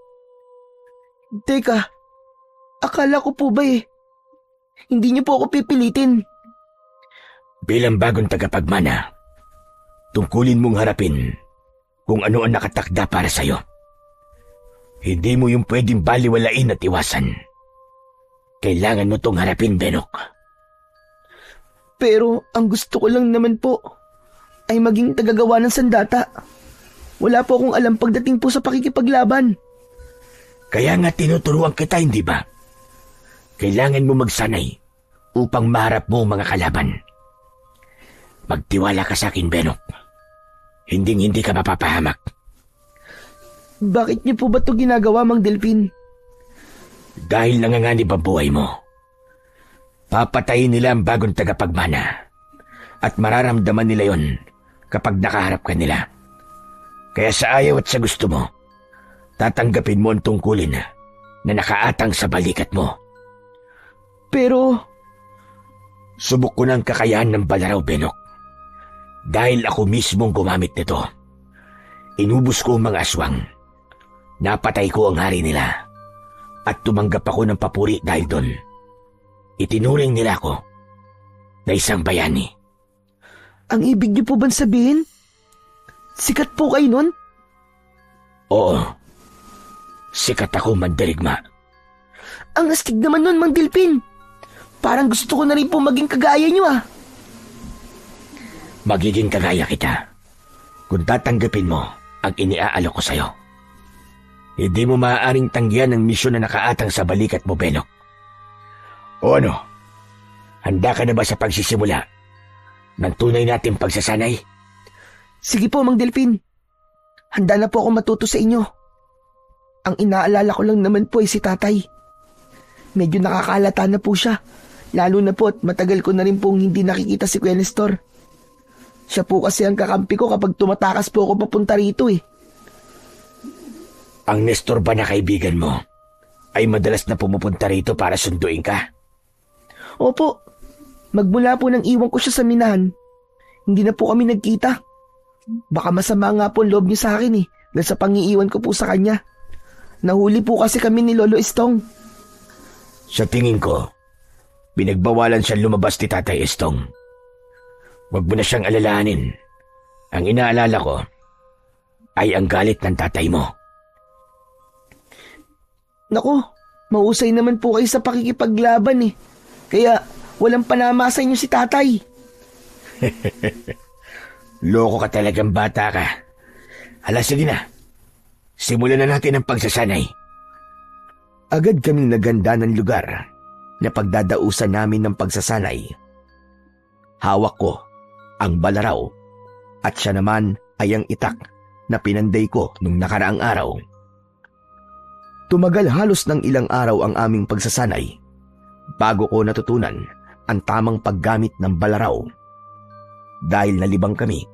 Teka, Akala ko po ba hindi niyo po ako pipilitin. Bilang bagong tagapagmana, tungkulin mong harapin kung ano ang nakatakda para sa'yo. Hindi mo yung pwedeng baliwalain at iwasan. Kailangan mo tong harapin, Benok. Pero ang gusto ko lang naman po ay maging tagagawa ng sandata. Wala po akong alam pagdating po sa pakikipaglaban. Kaya nga tinuturuan kita, hindi ba? Kailangan mo magsanay upang maharap mo ang mga kalaban. Magtiwala ka sa akin, Benok. Hindi ka mapapahamak. Bakit niyo po ba ito ginagawa, Mang Delphin? Dahil nanganganib ang buhay mo. Papatayin nila ang bagong tagapagmana. At mararamdaman nila yon kapag nakaharap ka nila. Kaya sa ayaw at sa gusto mo, tatanggapin mo ang tungkulin na nakaatang sa balikat mo. Pero subok ko ng kakayahan ng Balaraw, Benok. Dahil ako mismong gumamit nito. Inubos ko ang mga aswang. Napatay ko ang hari nila. At tumanggap ako ng papuri dahil doon. Itinuring nila ako na isang bayani. ang ibig niyo po bang sabihin? Sikat po kayo nun? Oo. Sikat ako, mandirigma. Ang astig naman nun, Mang Delphin. Parang gusto ko na rin po maging kagaya niyo Magiging kagaya kita kung tatanggapin mo ang iniaalok ko sa'yo. Hindi mo maaaring tanggihan ang misyon na nakaatang sa balikat mo, Benok. O ano? Handa ka na ba sa pagsisimula ng tunay nating pagsasanay? Sige po, Mang Delphin. Handa na po ako matuto sa inyo. Ang inaalala ko lang naman po ay si tatay. Medyo nakakalata na po siya. Lalo na po at matagal ko na rin pong hindi nakikita si Kuya Nestor. Siya po kasi ang kakampi ko kapag tumatakas po ako papunta rito . Ang Nestor ba na kaibigan mo ay madalas na pumupunta rito para sunduin ka? Opo. Magmula po nang iwan ko siya sa minahan, hindi na po kami nagkita. Baka masama nga po ang loob niya sa akin dahil sa pangiiwan ko po sa kanya. Nahuli po kasi kami ni Lolo Estong. Sa tingin ko, pinagbawalan siyang lumabas ni Tatay Estong. Huwag mo na siyang alalahanin. Ang inaalala ko ay ang galit ng tatay mo. Naku, mahusay naman po kayo sa pakikipaglaban . Kaya walang panama sa inyo si tatay. Loko ka talagang bata ka. Hala, sige na. Simulan na natin ang pagsasanay. Agad kaming naganda ng lugar na pagdadausan namin ng pagsasanay. Hawak ko ang balaraw at siya naman ay ang itak na pinanday ko nung nakaraang araw. Tumagal halos ng ilang araw ang aming pagsasanay bago ko natutunan ang tamang paggamit ng balaraw. Dahil nalibang kami,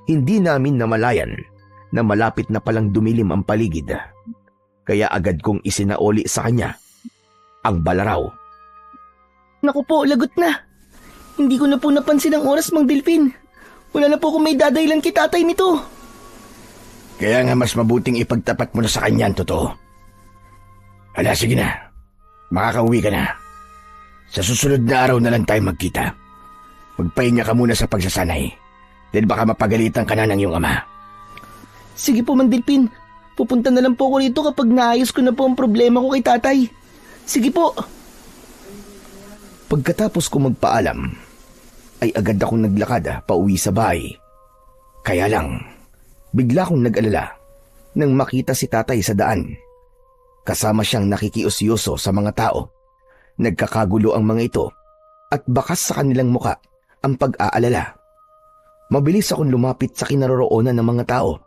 hindi namin namalayan na malapit na palang dumilim ang paligid. Kaya agad kong isinaoli sa kanya ang balaraw. Naku po, lagot na. Hindi ko na po napansin ang oras, Mang Delphin. Wala na po kung may dadaylan kay tatay nito. Kaya nga mas mabuting ipagtapat mo na sa kanya ang totoo. Hala, sige na. Makakauwi ka na. Sa susunod na araw na lang tayo magkita. Magpahinga ka muna sa pagsasanay. Dahil baka mapagalitan ka na ng iyong ama. Sige po, Mang Delphin. Pupunta na lang po ako rito kapag naayos ko na po ang problema ko kay tatay. Sige po. Pagkatapos ko magpaalam, ay agad akong naglakad pauwi sa bahay. Kaya lang, bigla akong nag-alala nang makita si tatay sa daan. Kasama siyang nakikiusyoso sa mga tao. Nagkakagulo ang mga ito at bakas sa kanilang muka ang pag-aalala. Mabilis akong lumapit sa kinaroroonan ng mga tao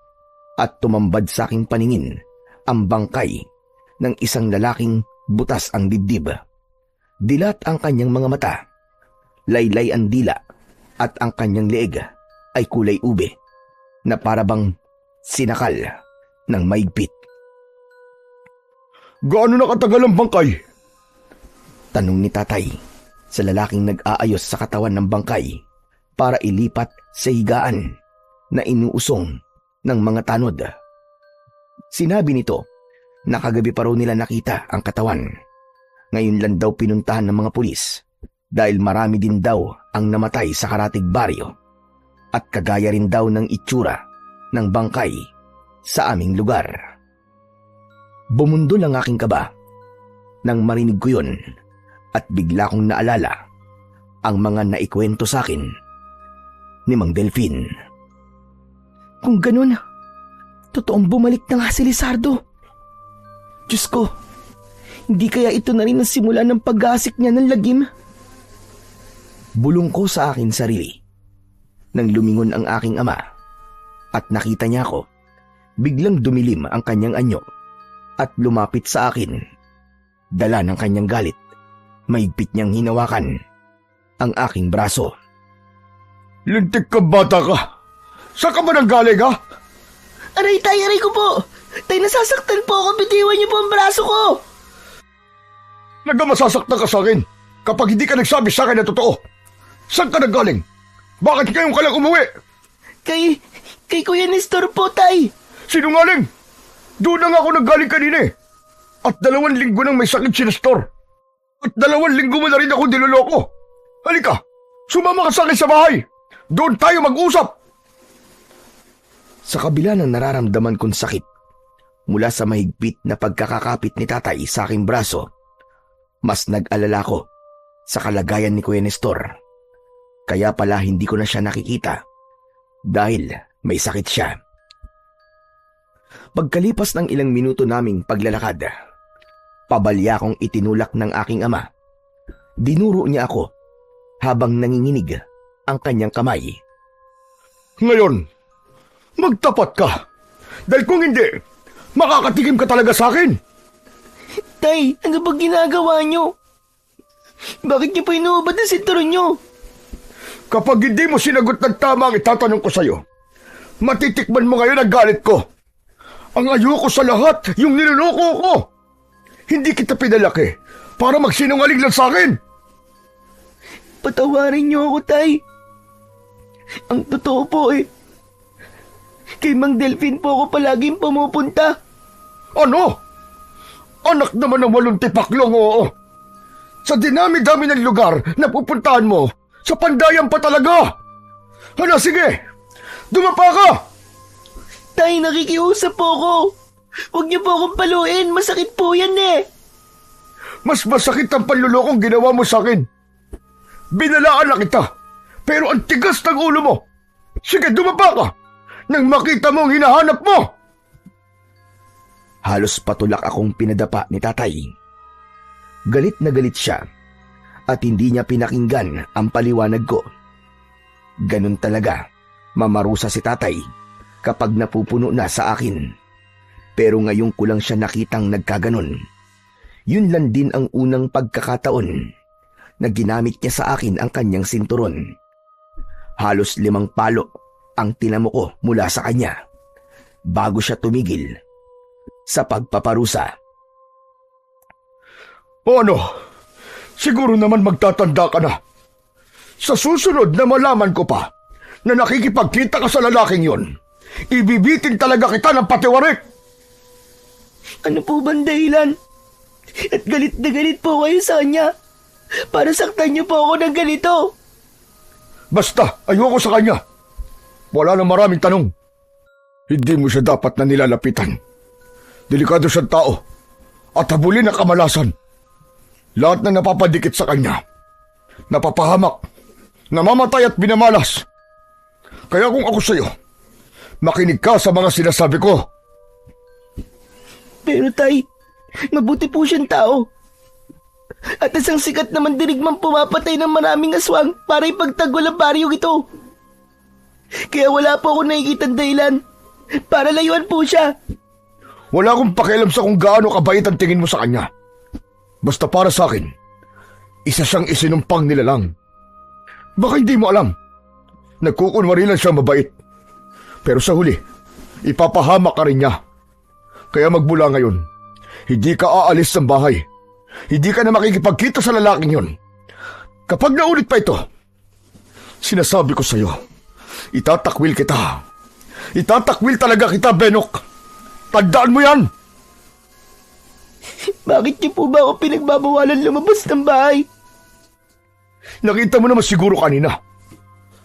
at tumambad sa aking paningin ang bangkay ng isang lalaking butas ang dibdib. Dilat ang kanyang mga mata, laylay ang dila at ang kanyang leeg ay kulay ube na parabang sinakal ng maigpit. Gaano nakatagal ang bangkay? Tanong ni tatay sa lalaking nag-aayos sa katawan ng bangkay para ilipat sa higaan na inuusong ng mga tanod. Sinabi nito na kagabi pa raw nila nakita ang katawan Ngayon lang daw pinuntahan ng mga pulis dahil marami din daw ang namatay sa Karatig Baryo at kagaya rin daw ng itsura ng bangkay sa aming lugar. Bumundol ang aking kaba nang marinig ko yun at bigla kong naalala ang mga naikwento sa akin ni Mang Delfin. Kung ganun, totoong bumalik na nga si Lizardo. Diyos ko, hindi kaya ito na rin ang simula ng pag-aasik niya ng lagim? Bulong ko sa akin sarili nang lumingon ang aking ama at nakita niya ako. Biglang dumilim ang kanyang anyo at lumapit sa akin. Dala ng kanyang galit, mahigpit niyang hinawakan ang aking braso. Lintik ka bata ka! Saan ka ba nanggaling ha? Aray tay, aray ko po! Tay, nasasaktan po ako, bitiwan niyo po ang braso ko! Nagmasasaktan ka sa akin kapag hindi ka nagsabi sa akin na totoo. Saan ka nanggaling? Bakit ngayon ka lang umuwi? Kay Kuya Nestor po, tay! Sinungaling! Doon na nga ako nanggaling kanina eh. At 2 linggo nang may sakit si Nestor. At 2 linggo mo na rin ako niloloko. Halika, sumama ka sa akin sa bahay. Doon tayo mag-usap. Sa kabila ng nararamdaman kong sakit mula sa mahigpit na pagkakakapit ni tatay sa aking braso, mas nag-alala ko sa kalagayan ni Kuya Nestor. Kaya pala hindi ko na siya nakikita dahil may sakit siya. Pagkalipas ng ilang minuto naming paglalakad, pabalya kong itinulak ng aking ama. Dinuro niya ako habang nanginginig ang kanyang kamay. Ngayon, magtapat ka. Dahil kung hindi, makakatikim ka talaga sa akin. Tay, ano ba ginagawa niyo? Bakit niyo pa inuubad ang sinturon niyo? Kapag hindi mo sinagot ng tama ang itatanong ko sa'yo, matitikman mo ngayon ang galit ko. Ang ayoko sa lahat, yung niloloko ko. Hindi kita pinalaki para magsinungaling lang sa akin. Patawarin niyo ako, tay. Ang totoo po kay Mang Delfin po ako palaging pumupunta. Ano? Anak naman ng 8 tipaklong, oo. Sa dinami-dami ng lugar na pupuntahan mo, sa pandayan pa talaga. Hala, sige, dumapa ka. Tay, nakikiusap po ako. Huwag niyo po akong paluin, masakit po yan eh. Mas masakit ang panlulokong ginawa mo sa akin. Binalaan na kita, pero ang tigas ng ulo mo. Sige, dumapa ka, nang makita mo ang hinahanap mo. Halos patulak akong pinadapa ni tatay. Galit na galit siya at hindi niya pinakinggan ang paliwanag ko. Ganun talaga, mamarusa si tatay kapag napupuno na sa akin. Pero ngayon ko lang siya nakitang nagkaganon. Yun lang din ang unang pagkakataon na ginamit niya sa akin ang kanyang sinturon. Halos 5 palo ang tinamo ko mula sa kanya bago siya tumigil sa pagpaparusa. O ano? Siguro naman magtatanda ka na. Sa susunod na malaman ko pa na nakikipagkita ka sa lalaking yon, ibibitin talaga kita ng patiwarik. Ano po bang dahilan? At galit na galit po kayo sa kanya para saktan niyo po ako ng ganito. Basta, ayoko sa kanya. Wala nang maraming tanong. Hindi mo siya dapat na nilalapitan. Delikado siyang tao at habulin ang kamalasan. Lahat na napapadikit sa kanya, napapahamak, namamatay at binamalas. Kaya kung ako sa'yo, makinig ka sa mga sinasabi ko. Pero tay, mabuti po siyang tao. At isang sikat naman dirigmang pumapatay ng maraming aswang para ipagtanggol ang baryong ito. Kaya wala po ako nakikitang dahilan para layuan po siya. Wala akong pakialam sa kung gaano kabait ang tingin mo sa kanya. Basta para sa akin, isa siyang isinumpang nilalang. Baka hindi mo alam, nagkukunwari lang siya mabait. Pero sa huli, ipapahamak ka rin niya. Kaya magmula ngayon, hindi ka aalis ng bahay. Hindi ka na makikipagkita sa lalaking yon. Kapag naulit pa ito, sinasabi ko sa'yo, itatakwil kita. Itatakwil talaga kita, Benok. Tandaan mo yan! Bakit niyo po ba ako pinagbabawalan lumabas ng bahay? Nakita mo naman siguro kanina.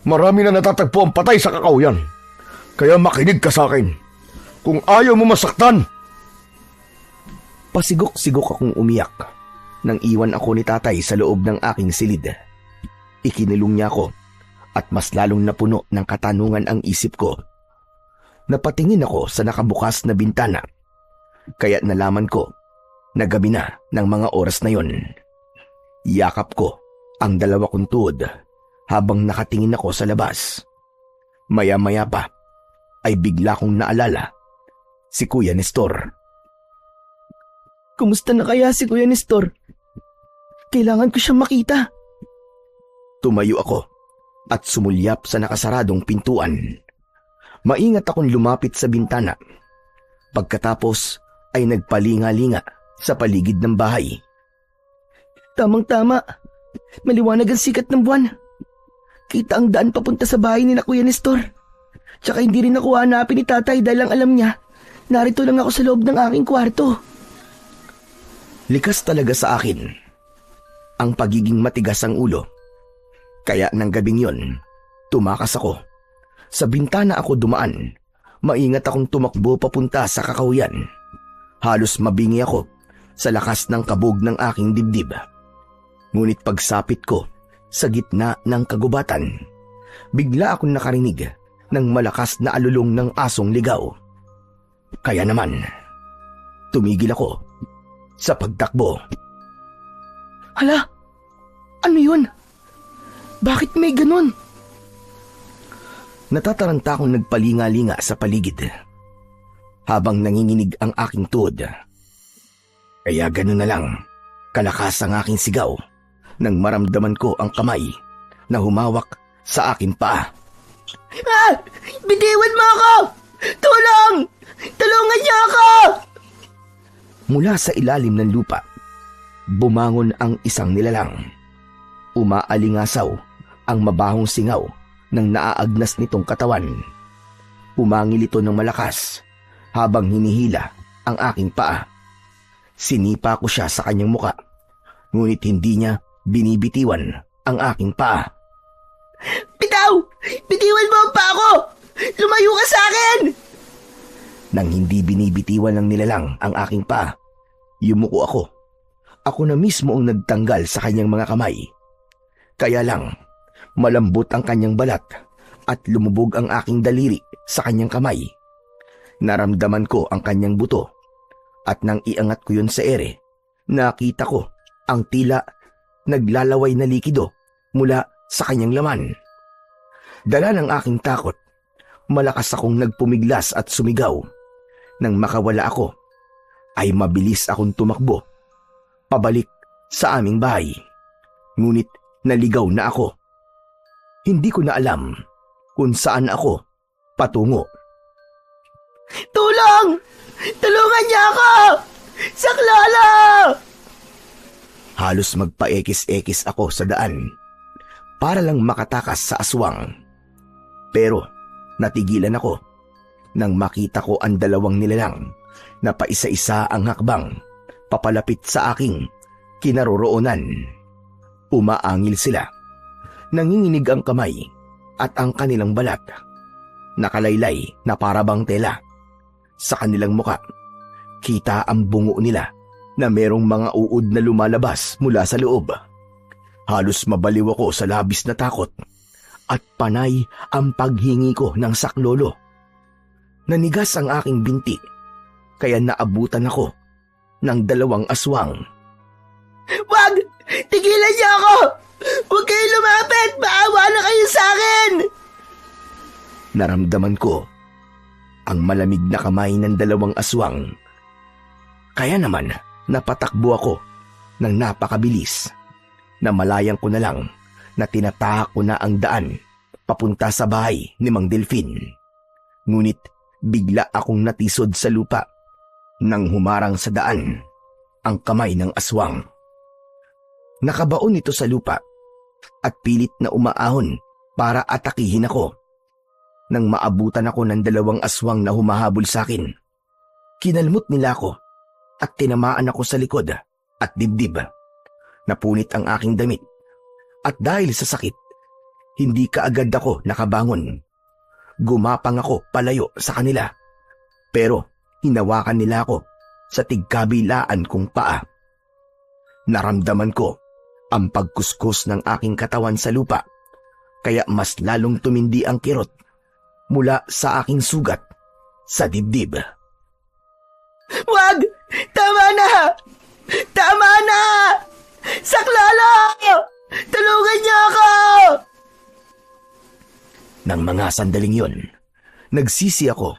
Marami na natatagpo ang patay sa kakahuyan. Kaya makinig ka sa akin. Kung ayaw mo masaktan. Pasigok-sigok akong umiyak nang iwan ako ni tatay sa loob ng aking silid. Ikinulong niya ako at mas lalong napuno ng katanungan ang isip ko. Napatingin ako sa nakabukas na bintana. Kaya nalaman ko na gabi na ng mga oras na yon. Yakap ko ang dalawa kong tuhod habang nakatingin ako sa labas. Maya-maya pa ay bigla kong naalala si Kuya Nestor. Kumusta na kaya si Kuya Nestor? Kailangan ko siyang makita. Tumayo ako at sumulyap sa nakasaradong pintuan. Maingat akong lumapit sa bintana. Pagkatapos ay nagpalinga-linga sa paligid ng bahay. Tamang-tama. Maliwanag ang sikat ng buwan. Kita ang daan papunta sa bahay ni na Kuya Nestor. Tsaka hindi rin ako hanapin ni tatay dahil ang alam niya, narito lang ako sa loob ng aking kwarto. Likas talaga sa akin ang pagiging matigas ang ulo. Kaya nang gabing yon, tumakas ako. Sa bintana ako dumaan. Maingat akong tumakbo papunta sa kakahuyan. Halos mabingi ako sa lakas ng kabog ng aking dibdib. Ngunit pagsapit ko sa gitna ng kagubatan, bigla akong nakarinig ng malakas na alulong ng asong ligaw. Kaya naman, tumigil ako sa pagtakbo. Hala, ano yun? Bakit may ganun? Natataranta akong nagpalinga-linga sa paligid habang nanginginig ang aking tuhod. Kaya ganun na lang, kalakas ang aking sigaw nang maramdaman ko ang kamay na humawak sa aking paa. Ah! Bitiwan mo ako! Tulong! Tulungan niyo ako! Mula sa ilalim ng lupa, bumangon ang isang nilalang. Umaalingasaw ang mabahong singaw ng naaagnas nitong katawan. Umangil ito ng malakas habang hinihila ang aking paa. Sinipa ko siya sa kanyang muka, ngunit hindi niya binibitiwan ang aking paa. Bitaw! Bitiwan mo ang paa ko! Lumayo ka sa akin! Nang hindi binibitiwan ng nilalang ang aking paa, yumuko ako. Ako na mismo ang nagtanggal sa kanyang mga kamay. Kaya lang, malambot ang kanyang balat at lumubog ang aking daliri sa kanyang kamay. Naramdaman ko ang kanyang buto at nang iangat ko yun sa ere, nakita ko ang tila naglalaway na likido mula sa kanyang laman. Dala ng aking takot, malakas akong nagpumiglas at sumigaw. Nang makawala ako, ay mabilis akong tumakbo pabalik sa aming bahay. Ngunit naligaw na ako. Hindi ko na alam kung saan ako patungo. Tulong! Tulungan niya ako! Saklolo! Halos magpaekis-ekis ako sa daan para lang makatakas sa aswang. Pero natigilan ako nang makita ko ang dalawang nilalang na paisa-isa ang hakbang papalapit sa aking kinaroroonan. Umaangil sila. Nanginginig ang kamay at ang kanilang balat. Nakalaylay na parabang tela. Sa kanilang muka, kita ang bungo nila na merong mga uod na lumalabas mula sa loob. Halos mabaliw ako sa labis na takot at panay ang paghingi ko ng saklolo. Nanigas ang aking binti kaya naabutan ako ng dalawang aswang. Wag! Tigilan niyo ako! Huwag kayo lumapit! Maawa na kayo sa akin! Naramdaman ko ang malamig na kamay ng dalawang aswang. Kaya naman napatakbo ako ng napakabilis. Namalayang ko na lang na tinatahak ko na ang daan papunta sa bahay ni Mang Delfin. Ngunit bigla akong natisod sa lupa nang humarang sa daan ang kamay ng aswang. Nakabaon ito sa lupa at pilit na umaahon para atakihin ako. Nang maabutan ako ng dalawang aswang na humahabol sa akin, kinalmot nila ako at tinamaan ako sa likod at dibdib. Napunit ang aking damit at dahil sa sakit, hindi kaagad ako nakabangon. Gumapang ako palayo sa kanila pero hinawakan nila ako sa tigkabilaan kong paa. Naramdaman ko ang pagkuskus ng aking katawan sa lupa kaya mas lalong tumindi ang kirot mula sa aking sugat sa dibdib. Wag! Tama na! Tama na! Saklala! Tulungan niyo ako! Nang mga sandaling yon, nagsisi ako.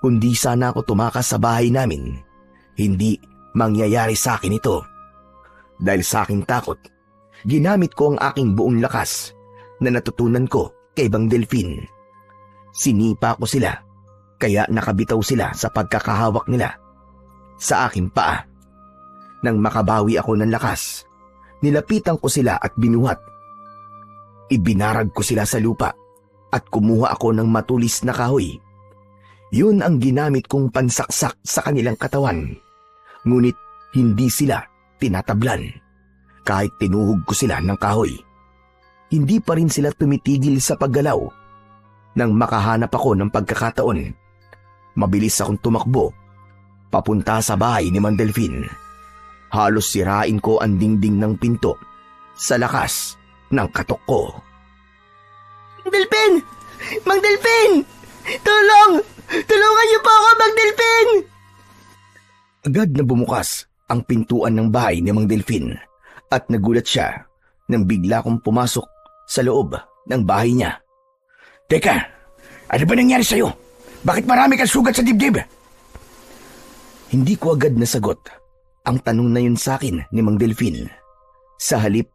Kundi sana ako tumakas sa bahay namin, hindi mangyayari sa akin ito. Dahil sa aking takot, ginamit ko ang aking buong lakas na natutunan ko kay Mang Delfin. Sinipa ko sila, kaya nakabitaw sila sa pagkakahawak nila sa aking paa. Nang makabawi ako ng lakas, nilapitan ko sila at binuhat. Ibinarag ko sila sa lupa at kumuha ako ng matulis na kahoy. Yun ang ginamit kong pansaksak sa kanilang katawan. Ngunit hindi sila tinatablan. Kahit tinuhog ko sila ng kahoy, hindi pa rin sila tumitigil sa paggalaw. Nang makahanap ako ng pagkakataon, mabilis akong tumakbo papunta sa bahay ni Mang Delfin. Halos sirain ko ang dingding ng pinto sa lakas ng katok ko. Mang Delfin! Mang Delfin! Tulong! Tulungan niyo po ako, Mang Delfin! Agad na bumukas ang pintuan ng bahay ni Mang Delfin at nagulat siya nang bigla kong pumasok sa loob ng bahay niya. Teka, ano ba nangyari sa'yo? Bakit marami kang sugat sa dibdib? Hindi ko agad nasagot ang tanong na yun sa akin ni Mang Delfin. Sa halip,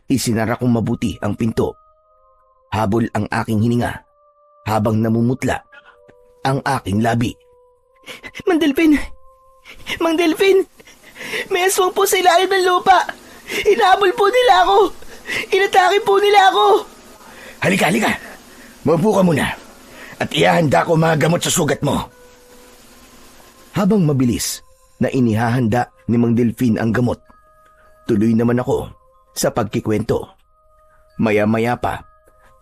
isinara kong mabuti ang pinto. Habol ang aking hininga habang namumutla ang aking labi. Mang Delfin! Mang Delfin! May aswang po sa ilalim ng lupa! Inahabol po nila ako! Inatake po nila ako! Halika, halika! Maupo ka muna at ihahanda ko mga gamot sa sugat mo. Habang mabilis na inihahanda ni Mang Delfin ang gamot, tuloy naman ako sa pagkikwento. Maya-maya pa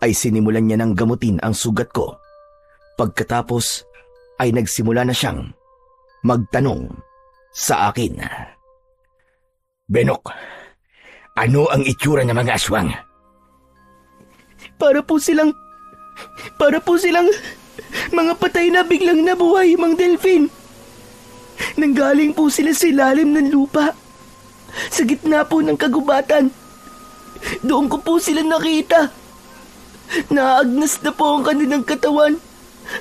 ay sinimulan niya ng gamutin ang sugat ko. Pagkatapos ay nagsimula na siyang magtanong sa akin. Benok, ano ang itsura ng mga aswang? Para po silang mga patay na biglang nabuhay, Mang Delfin. Nanggaling po sila sa ilalim ng lupa. Sa gitna po ng kagubatan. Doon ko po sila nakita. Naagnas na po ang kanilang katawan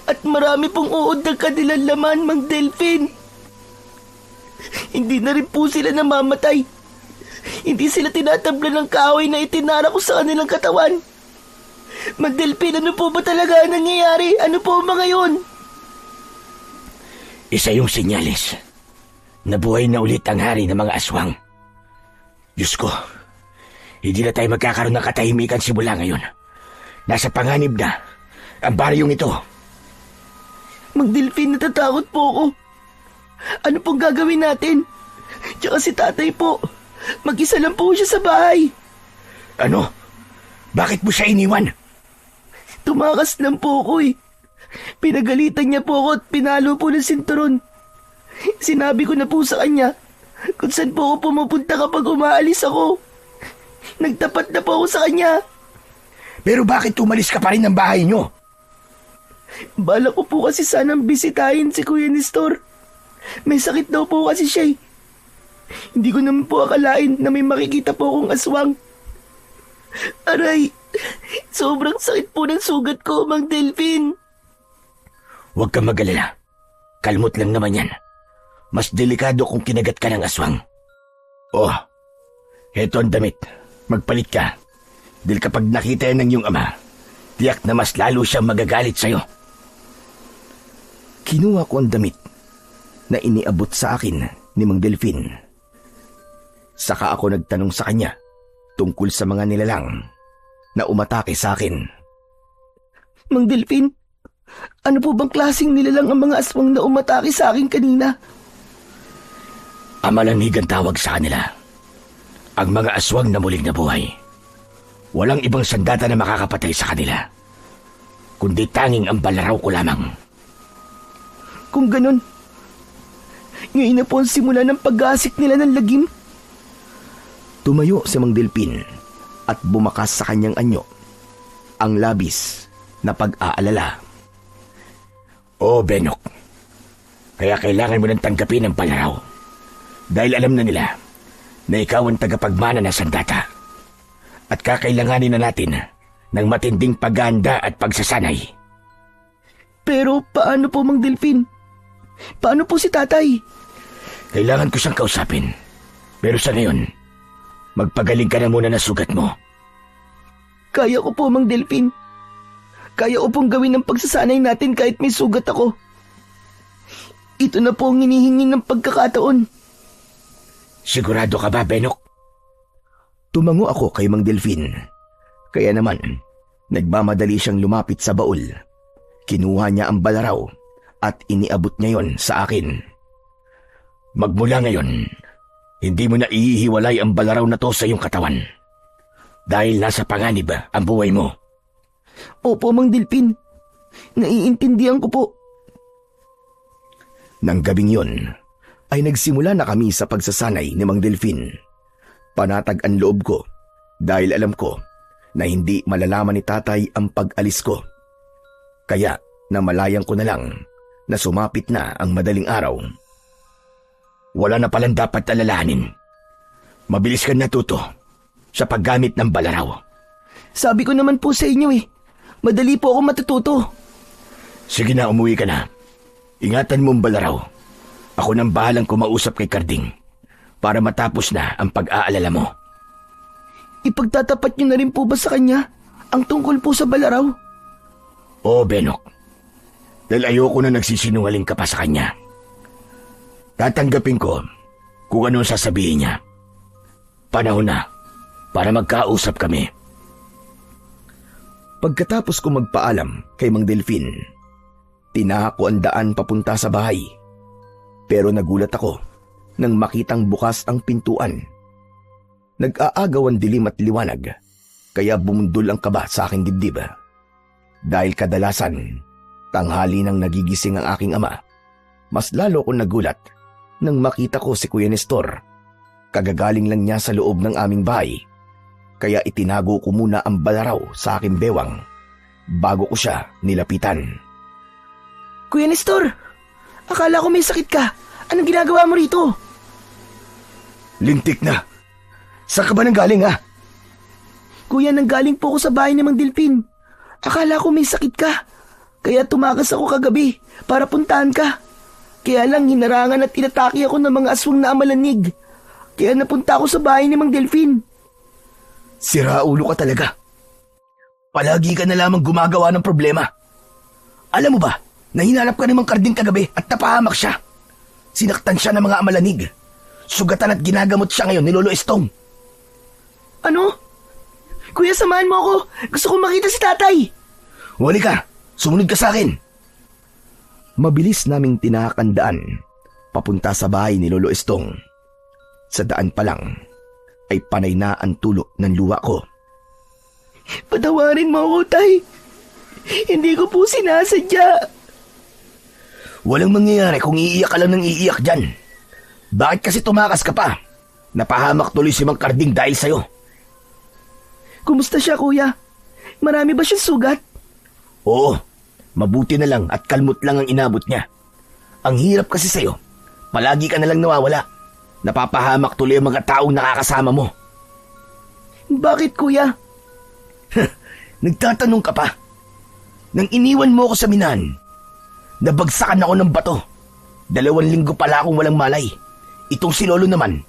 at marami pong uod ng kanilang laman, Mang Delfin. Hindi na rin po sila namamatay. Hindi sila tinatabla ng kahoy na itinara ko sa kanilang katawan. Mang Delfin, ano po ba talaga ang nangyayari? Ano po mga yun? Isa yung sinyalis. Nabuhay na ulit ang hari ng mga aswang. Diyos ko, hindi na tayo magkakaroon ng katahimikan simula ngayon. Nasa panganib na ang baryong ito. Mang Delfin, natatakot po ako. Ano pong gagawin natin? Tsaka si tatay po. Mag-isa lang po siya sa bahay. Ano? Bakit mo siya iniwan? Tumakas lang po ako eh. Pinagalitan niya po ako at pinalo po ng sinturon. Sinabi ko na po sa kanya kung saan po ako pumupunta kapag umaalis ako. Nagtapat na po ako sa kanya. Pero bakit umalis ka pa rin ng bahay niyo? Bala ko po kasi sanang bisitahin si Kuya Nestor. May sakit daw po kasi siya eh. Hindi ko naman po akalain na may makikita po akong aswang. Aray, sobrang sakit po ng sugat ko, Mang Delfin. Huwag kang mag-alala. Kalmot lang naman yan. Mas delikado kung kinagat ka ng aswang. Oh, heto ang damit. Magpalit ka. Dahil kapag nakita yan ng iyong ama, tiyak na mas lalo siyang magagalit sa'yo. Kinuha ko ang damit na iniabot sa akin ni Mang Delfin. Saka ako nagtanong sa kanya tungkol sa mga nilalang na umatake sa akin. Mang Delfin, ano po bang klaseng nilalang ang mga aswang na umatake sa akin kanina? Amalanig ang tawag sa kanila. Ang mga aswang na muling nabuhay. Walang ibang sandata na makakapatay sa kanila, kundi tanging ang balaraw ko lamang. Kung ganun, ngayon na po ang simula ng pag-aasik nila ng lagim. Tumayo si Mang Delpin at bumakas sa kanyang anyo ang labis na pag-aalala. Oo, Benok. Kaya kailangan mo nang tanggapin ang balaraw. Dahil alam na nila na ikaw ang tagapagmana na sandata. At kakailanganin na natin ng matinding paghahanda at pagsasanay. Pero paano po, Mang Delphin? Paano po si tatay? Kailangan ko siyang kausapin. Pero sa ngayon, magpagaling ka na muna na sugat mo. Kaya ko po, Mang Delphin. Kaya ko pong gawin ang pagsasanay natin kahit may sugat ako. Ito na po ang hinihingi ng pagkakataon. Sigurado ka ba, Benok? Tumango ako kay Mang Delphin. Kaya naman, nagmamadali siyang lumapit sa baul. Kinuha niya ang balaraw at iniabot niya yon sa akin. Magmula ngayon, hindi mo na ihihiwalay ang balaraw na to sa iyong katawan. Dahil nasa panganib ang buhay mo. Opo, Mang Delphin. Naiintindihan ko po. Nang gabing yon, ay nagsimula na kami sa pagsasanay ni Mang Delphin. Panatag ang loob ko dahil alam ko na hindi malalaman ni tatay ang pag-alis ko. Kaya namalayan ko na lang na sumapit na ang madaling araw. Wala na palang dapat alalahanin. Mabilis ka natuto sa paggamit ng balaraw. Sabi ko naman po sa inyo madali po ako matututo. Sige na, umuwi ka na. Ingatan mo ang balaraw. Ako nang bahalang kumausap kay Karding para matapos na ang pag-aalala mo. Ipagtatapat niyo na rin po ba sa kanya ang tungkol po sa balaraw? Oo, Benok. Dahil ayoko na nagsisinungaling ka pa sa kanya. Tatanggapin ko kung ano sasabihin niya. Panahon na para magkausap kami. Pagkatapos ko magpaalam kay Mang Delphin, tinahak ko ang daan papunta sa bahay. Pero nagulat ako nang makitang bukas ang pintuan. Nag-aagaw ang dilim at liwanag, kaya bumundol ang kaba sa aking dibdib. Dahil kadalasan, tanghali nang nagigising ang aking ama, mas lalo akong nagulat nang makita ko si Kuya Nestor. Kagagaling lang niya sa loob ng aming bahay, kaya itinago ko muna ang balaraw sa aking bewang bago ko siya nilapitan. Kuya Nestor, akala ko may sakit ka. Anong ginagawa mo rito? Lintik na. Saan ka ba nanggaling, ha? Kuya, nanggaling po ako sa bahay ni Mang Delphin. Akala ko may sakit ka. Kaya tumakas ako kagabi para puntahan ka. Kaya lang hinarangan at inatake ako ng mga aswang na amalanig. Kaya napunta ako sa bahay ni Mang Delphin. Sira ulo ka talaga. Palagi ka na lamang gumagawa ng problema. Alam mo ba, na hinanap ka ni Mang Karding kagabi at napahamak siya. Sinaktan siya ng mga amalanig. Sugatan at ginagamot siya ngayon ni Lolo Estong. Ano? Kuya, samahan mo ako. Gusto kong makita si tatay. Wali ka. Sumunod ka sa akin. Mabilis naming tinakandaan papunta sa bahay ni Lolo Estong. Sa daan pa lang ay panay na ang tulo ng luha ko. Patawarin mo ako, tay. Hindi ko po sinasadya. Walang mangyayari kung iiyak ka lang ng iiyak dyan. Bakit kasi tumakas ka pa? Napahamak tuloy si Mang Karding dahil sa'yo. Kumusta siya, kuya? Marami ba siyang sugat? Oo, mabuti na lang at kalmot lang ang inabot niya. Ang hirap kasi sa'yo. Palagi ka na lang nawawala. Napapahamak tuloy ang mga taong nakakasama mo. Bakit, kuya? Nagtatanong ka pa. Nang iniwan mo ako sa minahan, nabagsakan ako ng bato. 2 linggo pala akong walang malay. Itong si Lolo naman,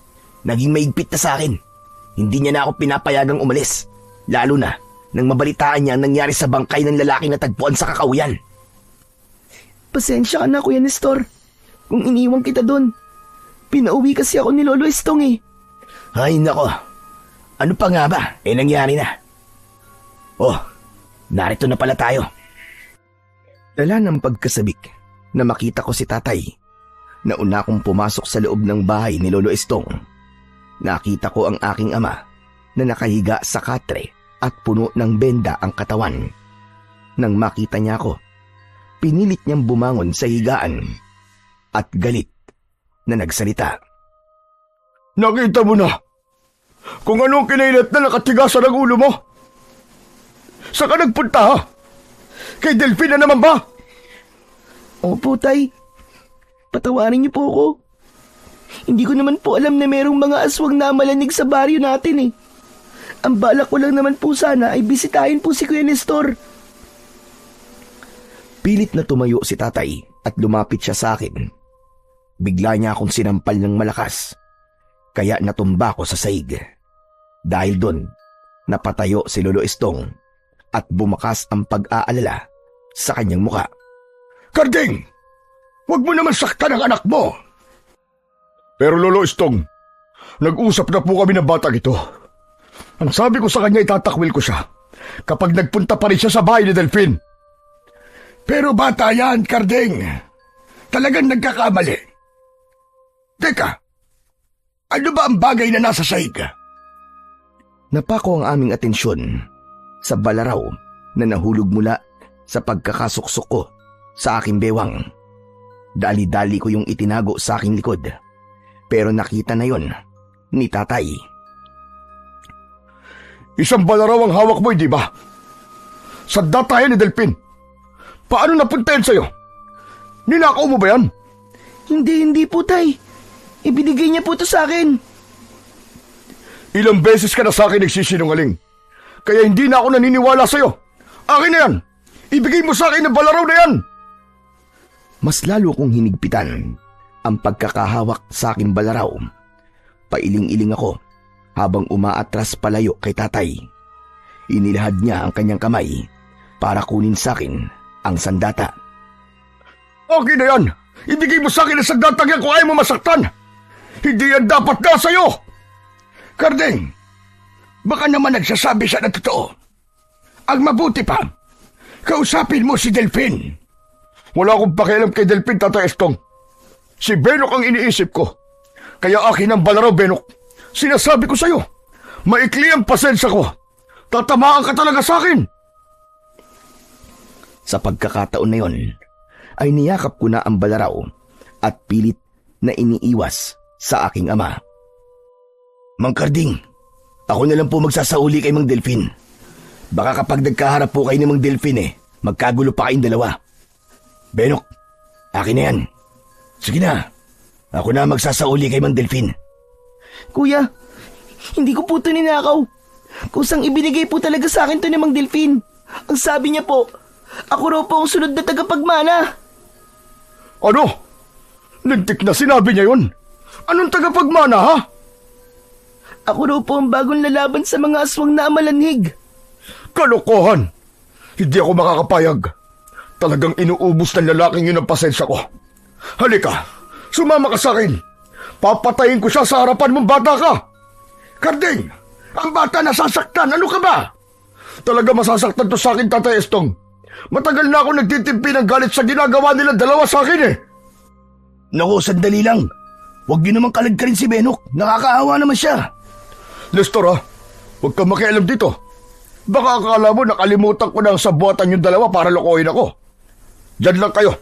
naging maigpit na sa akin. Hindi niya na ako pinapayagang umalis. Lalo na nang mabalitaan niya ang nangyari sa bangkay ng lalaki na tagpuan sa kakauyan. Pasensya ka na, Kuya Nestor. Kung iniwan kita doon. Pinauwi kasi ako ni Lolo Estong Ay nako, ano pa nga ba? Nangyari na. Oh, narito na pala tayo. Dala ng pagkasabik na makita ko si tatay. Nauna akong pumasok sa loob ng bahay ni Lolo Estong. Nakita ko ang aking ama na nakahiga sa katre at puno ng benda ang katawan. Nang makita niya ako, pinilit niyang bumangon sa higaan at galit na nagsalita. Nakita mo na kung anong kinailat na nakatigasan ang ulo mo? Saan ka nagpunta, ha? Kay Delphine na naman ba? Opo, Tay. Patawarin niyo po ako. Hindi ko naman po alam na merong mga aswang na malanig sa baryo natin eh. Ang balak ko lang naman po sana ay bisitahin po si Kuya Nestor. Pilit na tumayo si tatay at lumapit siya sa akin. Bigla niya akong sinampal ng malakas, kaya natumba ko sa saig. Dahil doon, napatayo si Lolo Estong at bumakas ang pag-aalala sa kanyang muka. Karding! Huwag mo naman saktan ang anak mo! Pero Lolo Estong, nag-usap na po kami ng batang ito. Ang sabi ko sa kanya, itatakwil ko siya kapag nagpunta pa rin siya sa bahay ni Delphine. Pero bata yan, Karding. Talagang nagkakamali. Teka, ano ba ang bagay na nasa sahig? Napako ang aming atensyon sa balaraw na nahulog mula sa pagkakasuksok ko sa aking bewang. Dali-dali ko yung itinago sa aking likod, pero nakita na yon ni tatay. Isang balaraw ang hawak mo, di ba? Sa datayan ni Delphine. Paano napunta yan sa'yo? Ninakaw mo ba yan? Hindi po, Tay. Ibinigay niya po ito sa akin. Ilang beses ka na sa akin nagsisinungaling. Kaya hindi na ako naniniwala sa'yo. Akin na yan. Ibigay mo sa akin ang balaraw na yan. Mas lalo kong hinigpitan ang pagkakahawak sa aking balaraw. Pailing-iling ako habang umaatras palayo kay tatay. Inilahad niya ang kanyang kamay para kunin sa akin ang sandata. Akin na yan. Ibigay mo sa akin ang sandatang yan kung ayaw mo masaktan. Hindi yan dapat na sa'yo. Karding, baka naman nagsasabi siya na totoo. Ang mabuti pa, kausapin mo si Delphine. Wala akong pakialam kay Delphine, Tata Estong. Si Benok ang iniisip ko. Kaya akin ang balaraw, Benok. Sinasabi ko sa'yo, maikli ang pasensya ko. Tatamaan ka talaga sa akin. Sa pagkakataon na yon, ay niyakap ko na ang balaraw at pilit na iniiwas sa aking ama. Mang Karding, ako na lang po magsasauli kay Mang Delphine. Baka kapag nagkaharap po kayo ni Mang Delphine magkagulo pa kayong dalawa. Benok, akin na yan. Sige na, ako na magsasauli kay Mang Delphine. Kuya, hindi ko po ito ninakaw. Kusang ibinigay po talaga sa akin ito ni Mang Delphine. Ang sabi niya po, ako raw po ang sunod na tagapagmana. Ano? Lintik na sinabi niya yun. Anong tagapagmana, ha? Ako raw po ang bagong lalaban sa mga aswang na amalanhig. Kalokohan! Hindi ako makakapayag. Talagang inuubos ng lalaking yun ang pasensya ko. Halika, sumama ka sa akin. Papatayin ko siya sa harapan mong bata ka. Karding, ang bata nasasaktan. Ano ka ba? Talaga masasaktan to sa akin, Tata Estong. Matagal na ako nagtitimpi ng galit sa ginagawa nila dalawa sa akin eh. Naku, sandali lang. Huwag niyo naman kalagkarin si Benok. Nakakaawa naman siya. Nestor ha, huwag kang makialam dito. Baka akala mo nakalimutan ko na sa buhatan yung dalawa para lokohin ako. Diyan lang kayo.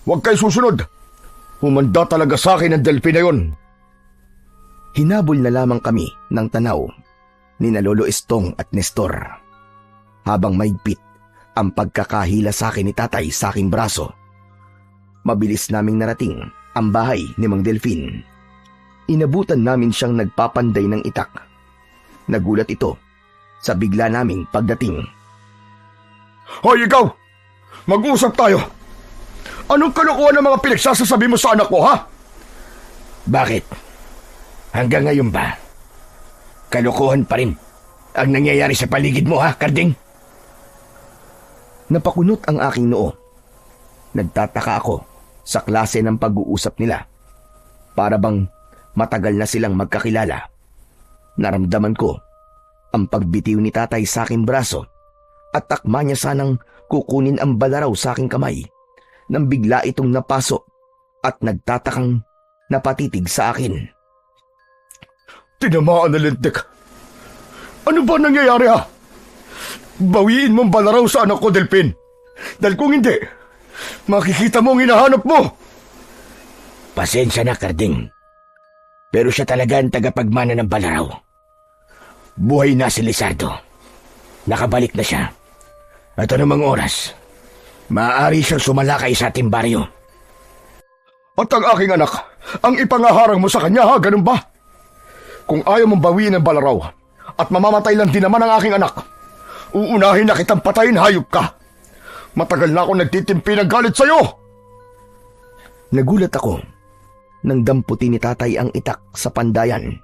Huwag kayo susunod. Humanda talaga sa akin ang Delphine na yun. Hinabol na lamang kami ng tanaw ni na Lolo Estong at Nestor. Habang maigpit ang pagkakahila sa akin ni tatay sa aking braso. Mabilis naming narating ang bahay ni Mang Delphine. Inabutan namin siyang nagpapanday ng itak. Nagulat ito sa bigla naming pagdating. Hoy ikaw! Mag-usap tayo! Anong kalokohan ng mga pinagsasasabi mo sa anak ko, ha? Bakit? Hanggang ngayon ba? Kalokohan pa rin ang nangyayari sa paligid mo, ha, Karding? Napakunot ang aking noo. Nagtataka ako sa klase ng pag-uusap nila. Para bang matagal na silang magkakilala. Naramdaman ko ang pagbitiw ni tatay sa aking braso at takma niya sanang kukunin ang balaraw sa aking kamay nang bigla itong napaso at nagtatakang napatitig sa akin. Tinamaan na lintik. Ano ba nangyayari ha? Bawiin mong balaraw sa anak ko, Delphin. Dahil kung hindi, makikita mo ang hinahanap mo. Pasensya na, Karding. Pero siya talaga ang tagapagmana ng balaraw. Buhay na si Lizardo. Nakabalik na siya. At anumang oras, maaari siyang sumalakay sa ating baryo. At ang aking anak, ang ipangaharang mo sa kanya ha, ganun ba? Kung ayaw mong bawiin ang balaraw at mamamatay lang din naman ang aking anak, uunahin na kitang patayin, hayop ka. Matagal na akong nagtitimpi ng galit sa'yo. Nagulat ako nang damputin ni tatay ang itak sa pandayan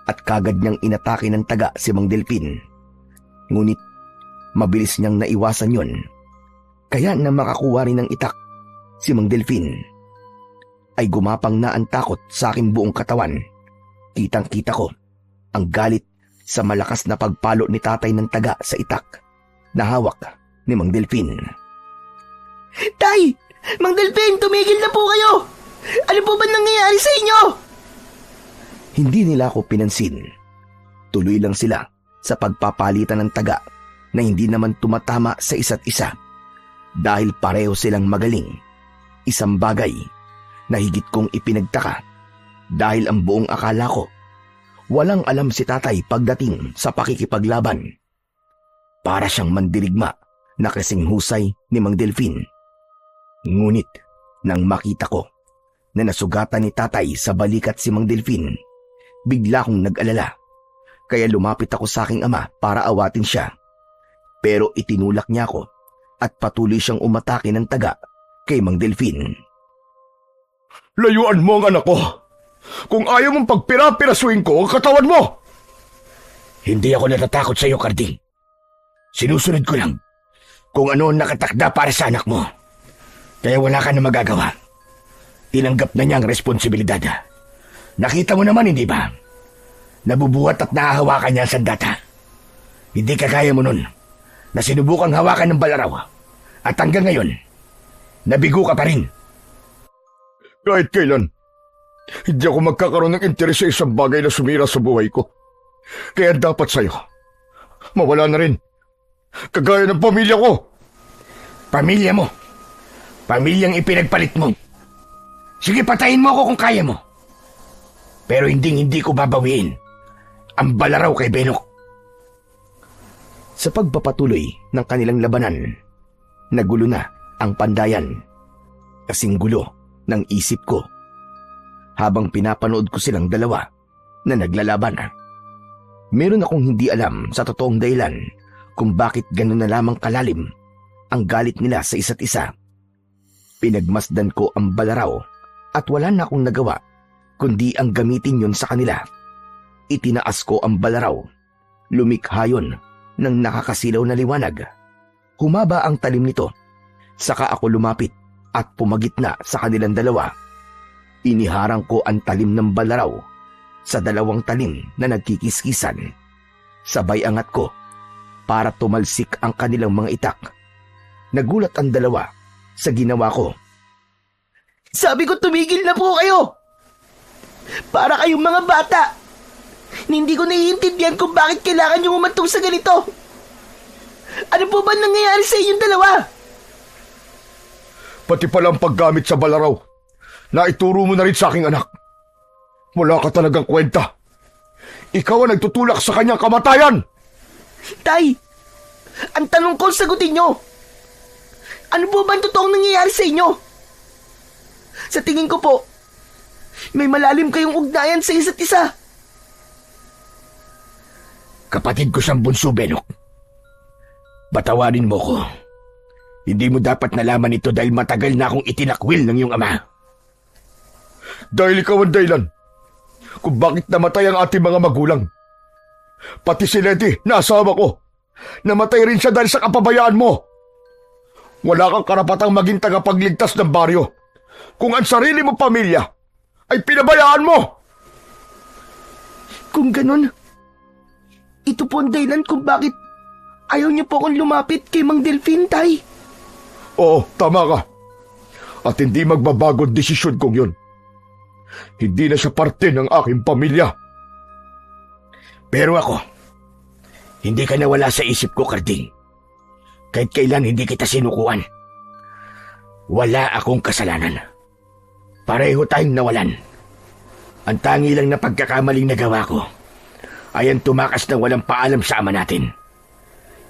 at kagad niyang inatake ng taga si Mang Delphin. Ngunit mabilis niyang naiwasan yon. Kaya na makakuha rin ng itak si Mang Delphin, ay gumapang na ang takot sa aking buong katawan. Kitang-kita ko ang galit sa malakas na pagpalo ni tatay ng taga sa itak na hawak ni Mang Delphin. Tay! Mang Delphin, tumigil na po kayo! Ano po ba nangyayari sa inyo? Hindi nila ako pinansin. Tuloy lang sila sa pagpapalitan ng taga na hindi naman tumatama sa isa't isa dahil pareho silang magaling. Isang bagay na higit kong ipinagtaka dahil ang buong akala ko walang alam si tatay pagdating sa pakikipaglaban. Para siyang mandirigma na kasing husay ni Mang Delphin. Ngunit nang makita ko na nasugatan ni tatay sa balikat si Mang Delphin, bigla kong nag-alala. Kaya lumapit ako sa aking ama para awatin siya. Pero itinulak niya ako at patuloy siyang umatake ng taga kay Mang Delphin. Layuan mo ang anak ko. Kung ayaw mong pagpira-pirasuin ko ang katawan mo. Hindi ako natatakot sa iyo, Karding. Sinusunod ko lang kung ano ang nakatakda para sa anak mo. Kaya wala ka na magagawa. Tinanggap na niya ang responsibilidad. Nakita mo naman, hindi ba? Nabubuhat at nahahawakan niya ang sandata. Hindi kagaya mo nun na sinubukang hawakan ng balaraw. At hanggang ngayon, nabigo ka pa rin. Kahit kailan, hindi ako magkakaroon ng interes sa isang bagay na sumira sa buhay ko. Kaya dapat sa'yo, mawala na rin. Kagaya ng pamilya ko. Pamilya mo? Pamilyang ipinagpalit mo? Sige, patayin mo ako kung kaya mo. Pero hindi ko babawiin ang balaraw kay Benok. Sa pagpapatuloy ng kanilang labanan, nagulo na ang pandayan. Kasing gulo ng isip ko habang pinapanood ko silang dalawa na naglalaban. Meron akong hindi alam sa totoong dahilan kung bakit ganun na lamang kalalim ang galit nila sa isa't isa. Pinagmasdan ko ang balaraw at wala na akong nagawa kundi ang gamitin yon sa kanila. Itinaas ko ang balaraw. Lumikha yon ng nakakasilaw na liwanag. Humaba ang talim nito. Saka ako lumapit at pumagitna sa kanilang dalawa. Iniharang ko ang talim ng balaraw sa dalawang talim na nagkikiskisan. Sabay angat ko para tumalsik ang kanilang mga itak. Nagulat ang dalawa sa ginawa ko. Sabi ko tumigil na po kayo! Para kayong mga bata! Hindi ko naiintindihan kung bakit kailangan nyo umantong sa ganito! Ano po ba nangyayari sa inyong dalawa? Pati palang paggamit sa balaraw na ituro mo na rin sa aking anak. Wala ka talagang kwenta. Ikaw ang nagtutulak sa kanyang kamatayan! Tay! Ang tanong ko, sagutin nyo! Ano po ba ang totoong nangyayari sa inyo? Sa tingin ko po, may malalim kayong ugnayan sa isa't isa. Kapatid ko siyang bunso, Benok. Patawarin mo ko. Hindi mo dapat nalaman ito dahil matagal na akong itinakwil ng iyong ama. Dahil ikaw ang dahilan kung bakit namatay ang ating mga magulang. Pati si Letty, na asawa ko, namatay rin siya dahil sa kapabayaan mo. Wala kang karapatang maging tagapagligtas ng baryo kung ang sarili mo pamilya ay pinabayaan mo. Kung ganun, ito po ang dahilan kung bakit ayaw niyo po akong lumapit kay Mang Delphin, Tay. Oo, tama ka. At hindi magbabago desisyon kong yun. Hindi na siya parte ng aking pamilya. Pero ako, hindi ka nawala sa isip ko, Karding. Kahit kailan hindi kita sinukuan. Wala akong kasalanan. Pareho tayong nawalan. Ang tangi lang na pagkakamaling nagawa ko ay ang tumakas ng walang paalam sa ama natin.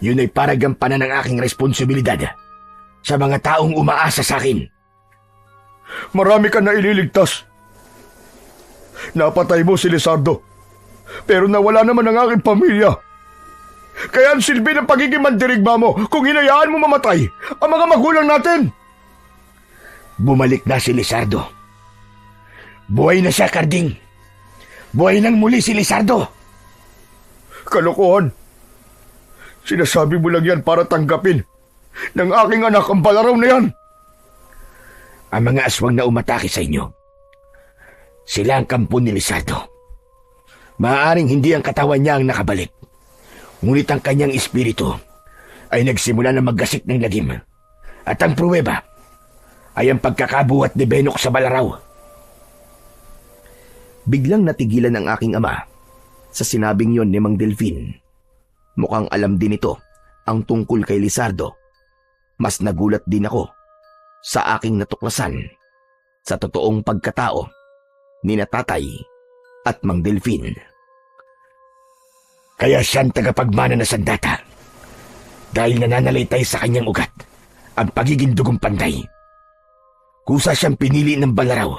Yun ay para gampanan ng aking responsibilidad sa mga taong umaasa sa akin. Marami ka na ililigtas. Napatay mo si Lizardo, pero nawala naman ang aking pamilya. Kaya ang silbi ng pagiging mandirigma mo kung hinayaan mo mamatay ang mga magulang natin. Bumalik na si Lizardo. Buhay na siya, Karding. Buhay nang muli si Lizardo. Kalokohan. Sinasabi mo lang yan para tanggapin ng aking anak ang balaraw na yan. Ang mga aswang na umatake sa inyo, sila ang kampo ni Lizardo. Maaaring hindi ang katawan niya ang nakabalik, ngunit ang kanyang espiritu ay nagsimula na maggasik ng lagim. At ang pruweba ay ang pagkakabuhat ni Benok sa balaraw. Biglang natigilan ang aking ama sa sinabing yon ni Mang Delfin. Mukhang alam din ito ang tungkol kay Lizardo. Mas nagulat din ako sa aking natuklasan sa totoong pagkatao ni Tatay at Mang Delfin. Kaya siyang tagapagmana na sandata dahil nananalaytay sa kanyang ugat ang pagiging dugong panday. Kusa siyang pinili ng balaraw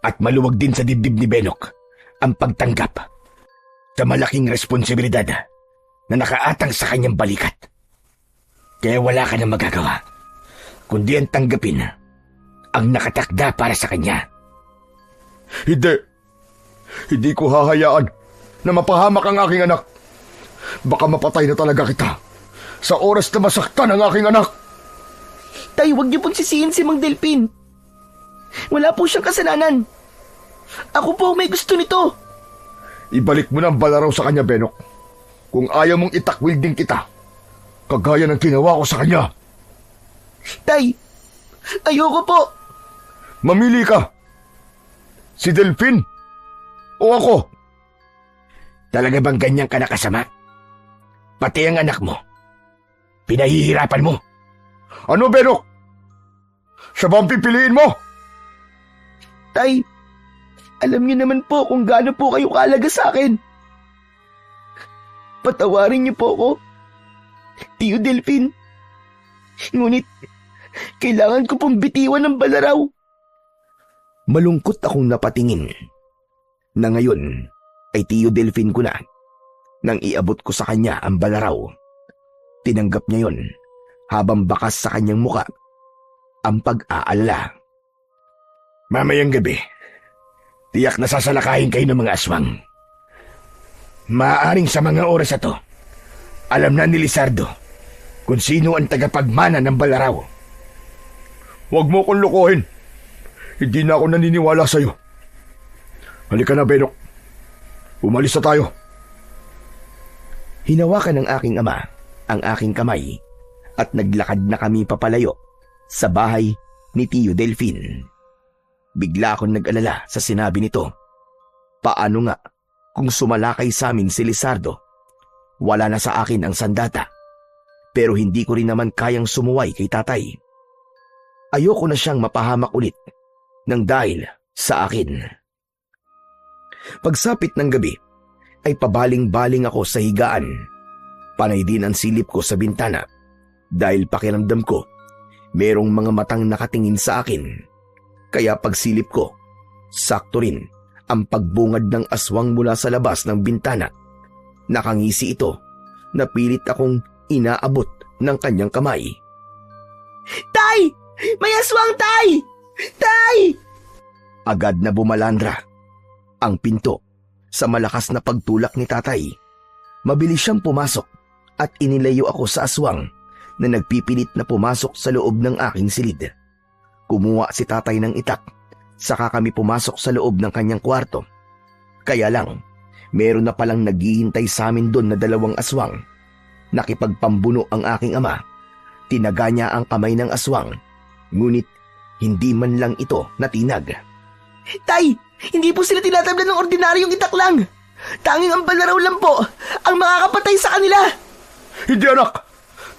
at maluwag din sa dibdib ni Benok ang pagtanggap sa malaking responsibilidad na nakaatang sa kanyang balikat. Kaya wala ka na magagawa kundi ang tanggapin ang nakatakda para sa kanya. Hindi ko hahayaan na mapahamak ang aking anak. Baka mapatay na talaga kita sa oras na masaktan ang aking anak. Tay, huwag niyo pong sisihin si Mang Delfin. Wala po siyang kasalanan. Ako po may gusto nito. Ibalik mo na ang balaraw sa kanya, Benok. Kung ayaw mong itakwil din kita, kagaya ng ginawa ko sa kanya. Tay, ayoko po. Mamili ka. Si Delfin o ako? Talaga bang ganyan ka nakasama? Pati ang anak mo, pinahihirapan mo. Ano, Benok? Siya ba ang pipiliin mo? Tay, alam niyo naman po kung gaano po kayo kaalaga sa akin. Patawarin niyo po ako, Tio Delfin. Ngunit, kailangan ko pong bitiwan ng balaraw. Malungkot akong napatingin na ngayon ay Tio Delfin ko na. Nang iabot ko sa kanya ang balaraw, tinanggap niya yon habang bakas sa kanyang muka ang pag-aalala. Mamayang gabi, tiyak na sasalakayin kayo ng mga aswang. Maaaring sa mga oras na to, alam na ni Lizardo kung sino ang tagapagmana ng balaraw. Huwag mo akong lokohin. Hindi na ako naniniwala sa'yo. Halika na, Benok. Umalis na tayo. Hinawakan ng aking ama ang aking kamay at naglakad na kami papalayo sa bahay ni Tio Delfin. Bigla akong nag-alala sa sinabi nito. Paano nga kung sumalakay sa amin si Lizardo? Wala na sa akin ang sandata, pero hindi ko rin naman kayang sumuway kay tatay. Ayoko na siyang mapahamak ulit nang dahil sa akin. Pagsapit ng gabi ay pabaling-baling ako sa higaan. Panay din ang silip ko sa bintana dahil pakiramdam ko merong mga matang nakatingin sa akin. Kaya pagsilip ko, sakto rin ang pagbungad ng aswang mula sa labas ng bintana. Nakangisi ito na pilit akong inaabot ng kanyang kamay. Tay! May aswang, Tay! Tay! Agad na bumalandra ang pinto sa malakas na pagtulak ni tatay. Mabilis siyang pumasok at inilayo ako sa aswang na nagpipilit na pumasok sa loob ng aking silid. Kumuha si tatay ng itak, saka kami pumasok sa loob ng kanyang kwarto. Kaya lang, meron na palang naghihintay sa amin doon na 2 aswang. Nakipagpambuno ang aking ama. Tinaga niya ang kamay ng aswang, ngunit hindi man lang ito natinag. Tay, hindi po sila tinatablan ng ordinaryong itak lang. Tanging ang balaraw lang po ang makakapatay sa kanila. Hindi anak,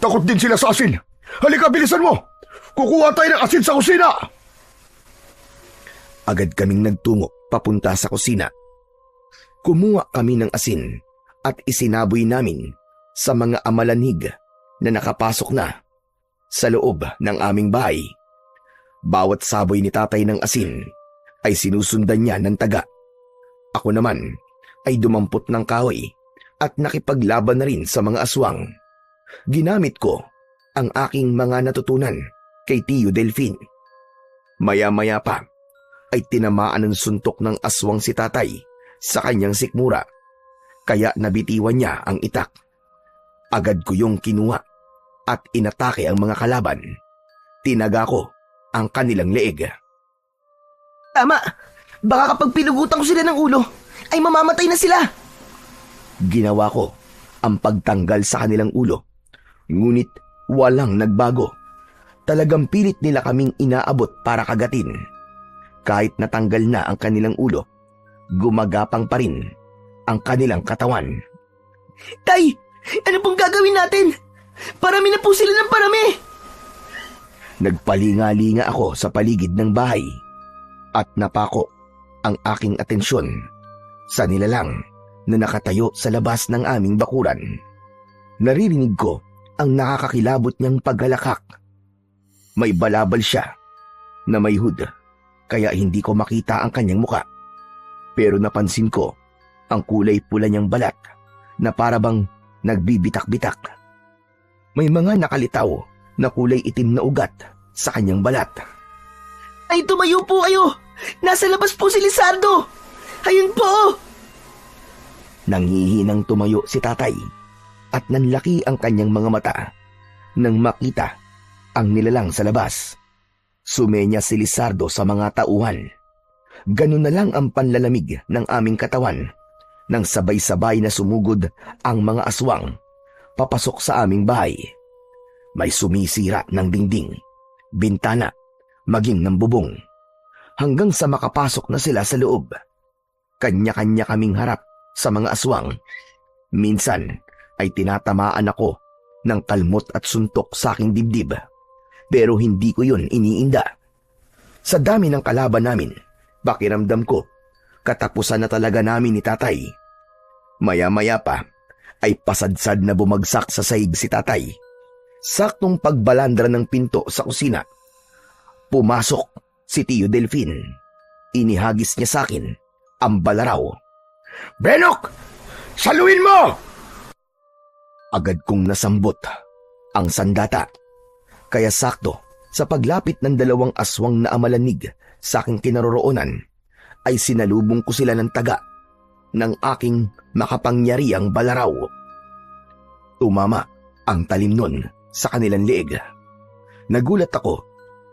takot din sila sa asin. Halika, bilisan mo! Kukuha tayo ng asin sa kusina! Agad kaming nagtungo papunta sa kusina. Kumuha kami ng asin at isinaboy namin sa mga amalanig na nakapasok na sa loob ng aming bahay. Bawat saboy ni tatay ng asin ay sinusundan niya ng taga. Ako naman ay dumampot ng kahoy at nakipaglaban na rin sa mga aswang. Ginamit ko ang aking mga natutunan kay Tio Delfin. Maya-maya pa ay tinamaan ng suntok ng aswang si tatay sa kanyang sikmura, kaya nabitiwan niya ang itak. Agad ko yung kinuha at inatake ang mga kalaban. Tinaga ko ang kanilang leeg. Tama, baka kapag pinugutan ko sila ng ulo, ay mamamatay na sila. Ginawa ko ang pagtanggal sa kanilang ulo, ngunit walang nagbago. Talagang pilit nila kaming inaabot para kagatin. Kahit natanggal na ang kanilang ulo, gumagapang pa rin ang kanilang katawan. Tay, ano pong gagawin natin? Parami na po sila ng parami. Nagpalinga-linga ako sa paligid ng bahay at napako ang aking atensyon sa nilalang na nakatayo sa labas ng aming bakuran. Naririnig ko ang nakakakilabot niyang paghalakak. May balabal siya na may hood, kaya hindi ko makita ang kanyang muka. Pero napansin ko ang kulay pula niyang balat na parabang nagbibitak-bitak. May mga nakalitaw na kulay itim na ugat sa kanyang balat. Ay, tumayo po kayo! Nasa labas po si Lizardo! Ayun po! Nanghihinang tumayo si tatay at nanlaki ang kanyang mga mata nang makita ang nilalang sa labas. Sumenya si Lizardo sa mga tauhan. Ganun na lang ang panlalamig ng aming katawan nang sabay-sabay na sumugod ang mga aswang papasok sa aming bahay. May sumisira ng dingding, bintana, maging ng bubong. Hanggang sa makapasok na sila sa loob. Kanya-kanya kaming harap sa mga aswang. Minsan ay tinatamaan ako ng kalmot at suntok sa aking dibdib. Pero hindi ko yun iniinda. Sa dami ng kalaban namin, pakiramdam ko, katapusan na talaga namin ni tatay. Maya-maya pa, ay pasadsad na bumagsak sa sahig si tatay. Saktong pagbalandra ng pinto sa kusina, pumasok si Tio Delfin. Inihagis niya sa akin ang balaraw. Benok! Saluin mo! Agad kong nasambot ang sandata. Kaya sakto, sa paglapit ng dalawang aswang na amalanig sa aking kinaroroonan, ay sinalubong ko sila ng taga ng aking makapangyariang balaraw. Tumama ang talim nun sa kanilang leeg. Nagulat ako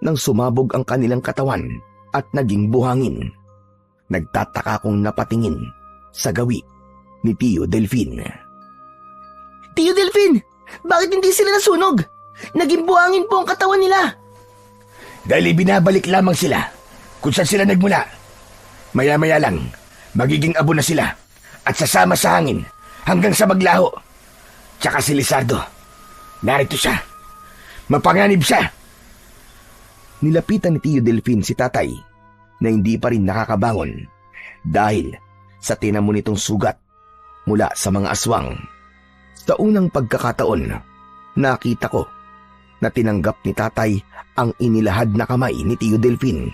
nang sumabog ang kanilang katawan at naging buhangin. Nagtataka akong napatingin sa gawi ni Tio Delfin. Tio Delfin, bakit hindi sila nasunog? Naging buhangin po ang katawan nila. Dahil binabalik lamang sila kung saan sila nagmula. Maya-maya lang, magiging abo na sila at sasama sa hangin hanggang sa maglaho. Tsaka si Lizardo, narito siya. Mapanganib siya. Nilapitan ni Tio Delfin si tatay na hindi pa rin nakakabangon dahil sa tinamo nitong sugat mula sa mga aswang. Sa unang pagkakataon, nakita ko na tinanggap ni tatay ang inilahad na kamay ni Tio Delfin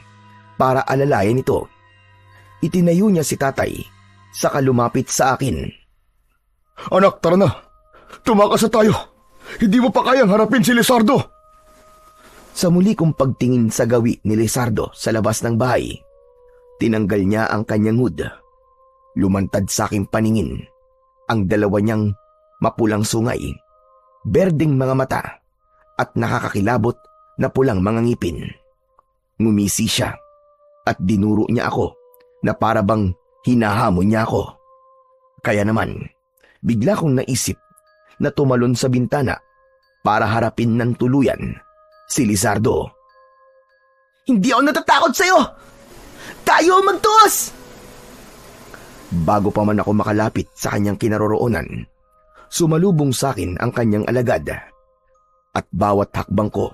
para alalayan ito. Itinayo niya si tatay saka lumapit sa akin. Anak, tara na. Tumakas na tayo. Hindi mo pa kayang harapin si Lizardo. Sa muli kong pagtingin sa gawi ni Lizardo sa labas ng bahay, tinanggal niya ang kanyang hood. Lumantad sa aking paningin ang dalawa niyang mapulang sungay, berdeng mga mata at nakakakilabot na pulang mga ngipin. Ngumisi siya at dinuro niya ako na parabang hinahamon niya ako. Kaya naman, bigla kong naisip na tumalon sa bintana para harapin ng tuluyan si Lizardo. Hindi ako natatakot sa'yo! Tayo magtuos! Bago pa man ako makalapit sa kanyang kinaroroonan, sumalubong sa akin ang kanyang alagad. At bawat hakbang ko,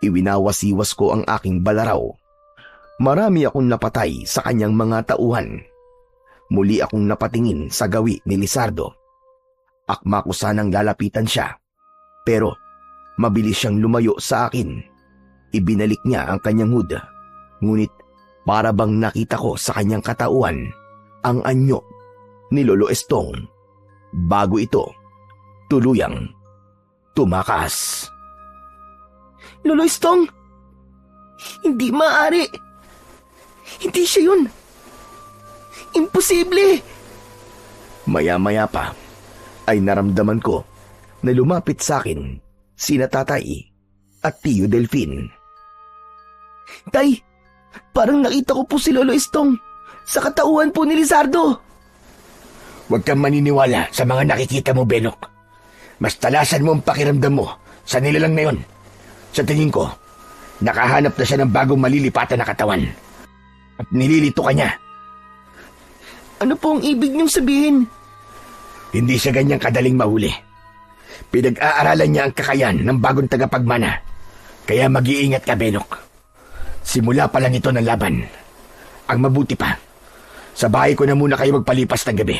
iwinawasiwas ko ang aking balaraw. Marami akong napatay sa kanyang mga tauhan. Muli akong napatingin sa gawi ni Lizardo. Akma ko sanang lalapitan siya, pero mabilis siyang lumayo sa akin. Ibinalik niya ang kanyang hood, ngunit para bang nakita ko sa kanyang katauhan ang anyo ni Lolo Estong. Bago ito tuluyang tumakas. Lolo Estong! Hindi maaari! Hindi siya yun! Imposible! Maya-maya pa ay naramdaman ko na lumapit sa akin sina Tatay at Tio Delfin. Tay, parang nakita ko po si Lolo Estong sa katauhan po ni Lizardo. Huwag kang maniniwala sa mga nakikita mo, Benok. Mas talasan mo ang pakiramdam mo sa nilalang na yon. Sa tingin ko, nakahanap na siya ng bagong malilipatan na katawan. At nililito ka niya. Ano po ang ibig niyong sabihin? Hindi siya ganyang kadaling mahuli. Pinag-aaralan niya ang kakayan ng bagong tagapagmana. Kaya mag-iingat ka, Benok. Simula pa lang ito ng laban. Ang mabuti pa, sa bahay ko na muna kayo magpalipas ng gabi.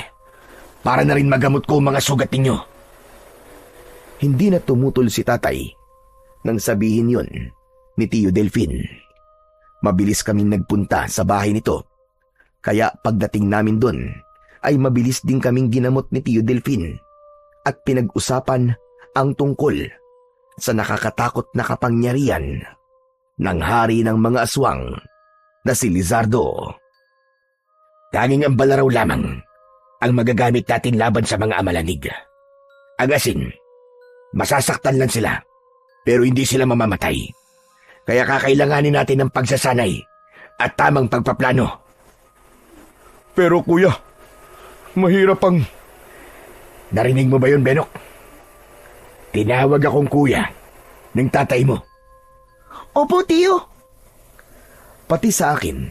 Para na rin magamot ko ang mga sugat ninyo. Hindi na tumutol si Tatay nang sabihin yon ni Tio Delfin. Mabilis kaming nagpunta sa bahay nito. Kaya pagdating namin doon, ay mabilis din kaming ginamot ni Tio Delfin at pinag-usapan ang tungkol sa nakakatakot na kapangyarihan ng hari ng mga aswang na si Lizardo. Tanging ang balaraw lamang ang magagamit natin laban sa mga amalanig. Agasin, masasaktan lang sila pero hindi sila mamamatay. Kaya kakailanganin natin ng pagsasanay at tamang pagpaplano. Pero kuya, mahirap ang... Narinig mo ba yun, Benok? Tinawag akong kuya ng tatay mo. Opo, Tio. Pati sa akin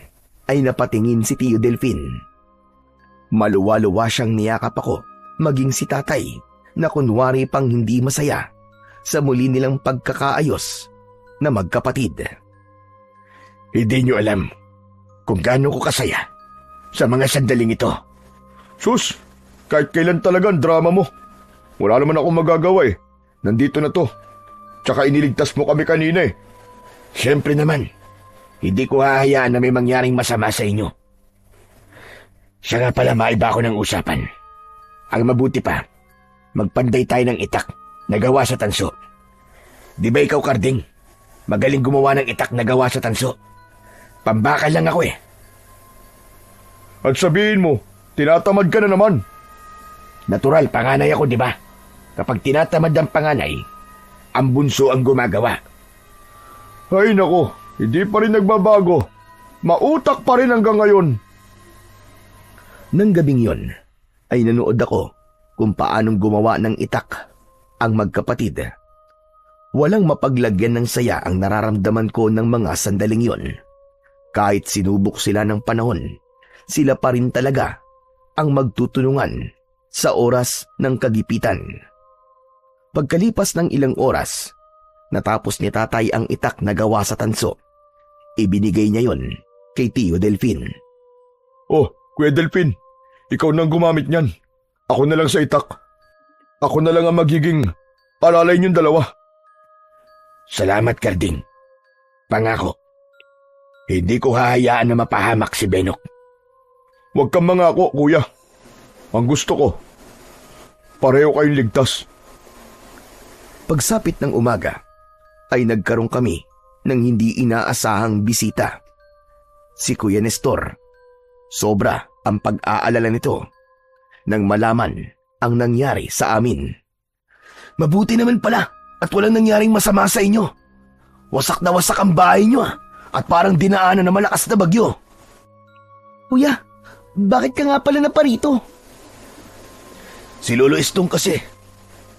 ay napatingin si Tio Delfin. Maluwa-luwa siyang niyakap ako, maging si Tatay na kunwari pang hindi masaya sa muli nilang pagkakaayos na magkapatid. Hindi niyo alam kung gaano ko kasaya sa mga sandaling ito. Sus, kahit kailan talaga ang drama mo. Wala naman akong magagawa eh. Nandito na to. Tsaka iniligtas mo kami kanina eh. Siyempre naman, hindi ko hahayaan na may mangyaring masama sa inyo. Siya nga pala, maiba ko ng usapan. Ang mabuti pa, magpanday tayo ng itak na gawa sa tanso. Di ba ikaw, Karding? Magaling gumawa ng itak na gawa sa tanso. Pambakal lang ako eh. At sabihin mo, tinatamad ka na naman. Natural, panganay ako, di ba? Kapag tinatamad ang panganay, ang bunso ang gumagawa. Ay nako, hindi pa rin nagbabago. Mautak pa rin hanggang ngayon. Nang gabing yon, ay nanood ako kung paanong gumawa ng itak ang magkapatid. Walang mapaglagyan ng saya ang nararamdaman ko ng mga sandaling yon. Kahit sinubok sila ng panahon, sila pa rin talaga ang magtutulungan sa oras ng kagipitan. Pagkalipas ng ilang oras, natapos ni Tatay ang itak na gawa sa tanso. Ibinigay niya yon kay Tio Delfin. Oh, Kuya Delfin, ikaw nang gumamit niyan. Ako na lang sa itak. Ako na lang ang magiging alalay niyong dalawa. Salamat, Karding. Pangako, hindi ko hahayaan na mapahamak si Benok. Huwag kang mangako, kuya. Ang gusto ko, pareho kayong ligtas. Pagsapit ng umaga, ay nagkaroon kami ng hindi inaasahang bisita. Si Kuya Nestor. Sobra ang pag-aalala nito nang malaman ang nangyari sa amin. Mabuti naman pala at walang nangyaring masama sa inyo. Wasak na wasak ang bahay nyo at parang dinaanan ng malakas na bagyo. Kuya, bakit ka nga pala naparito? Si Lolo Estong kasi,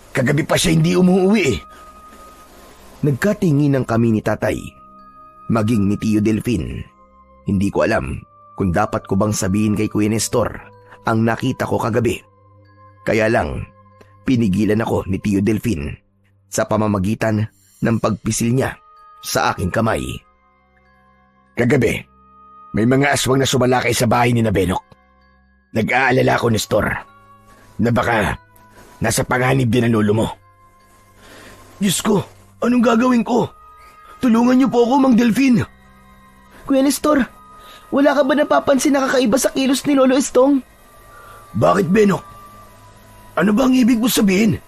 kagabi pa siya hindi umuwi eh. Nagkatinginan kami ni Tatay, maging ni Tio Delfin. Hindi ko alam kung dapat ko bang sabihin kay Kuya Nestor ang nakita ko kagabi. Kaya lang, pinigilan ako ni Tio Delfin sa pamamagitan ng pagpisil niya sa aking kamay. Kagabi, may mga aswang na sumalakay sa bahay ni Benok. Nag-aalala ko, Nestor, na baka nasa panganib din ang lolo mo. Diyos ko, anong gagawin ko? Tulungan niyo po ako, Mang Delfin. Kuya Nestor, wala ka ba napapansin na kakaiba sa kilos ni Lolo Estong? Bakit, Benok? Ano bang ibig mo sabihin?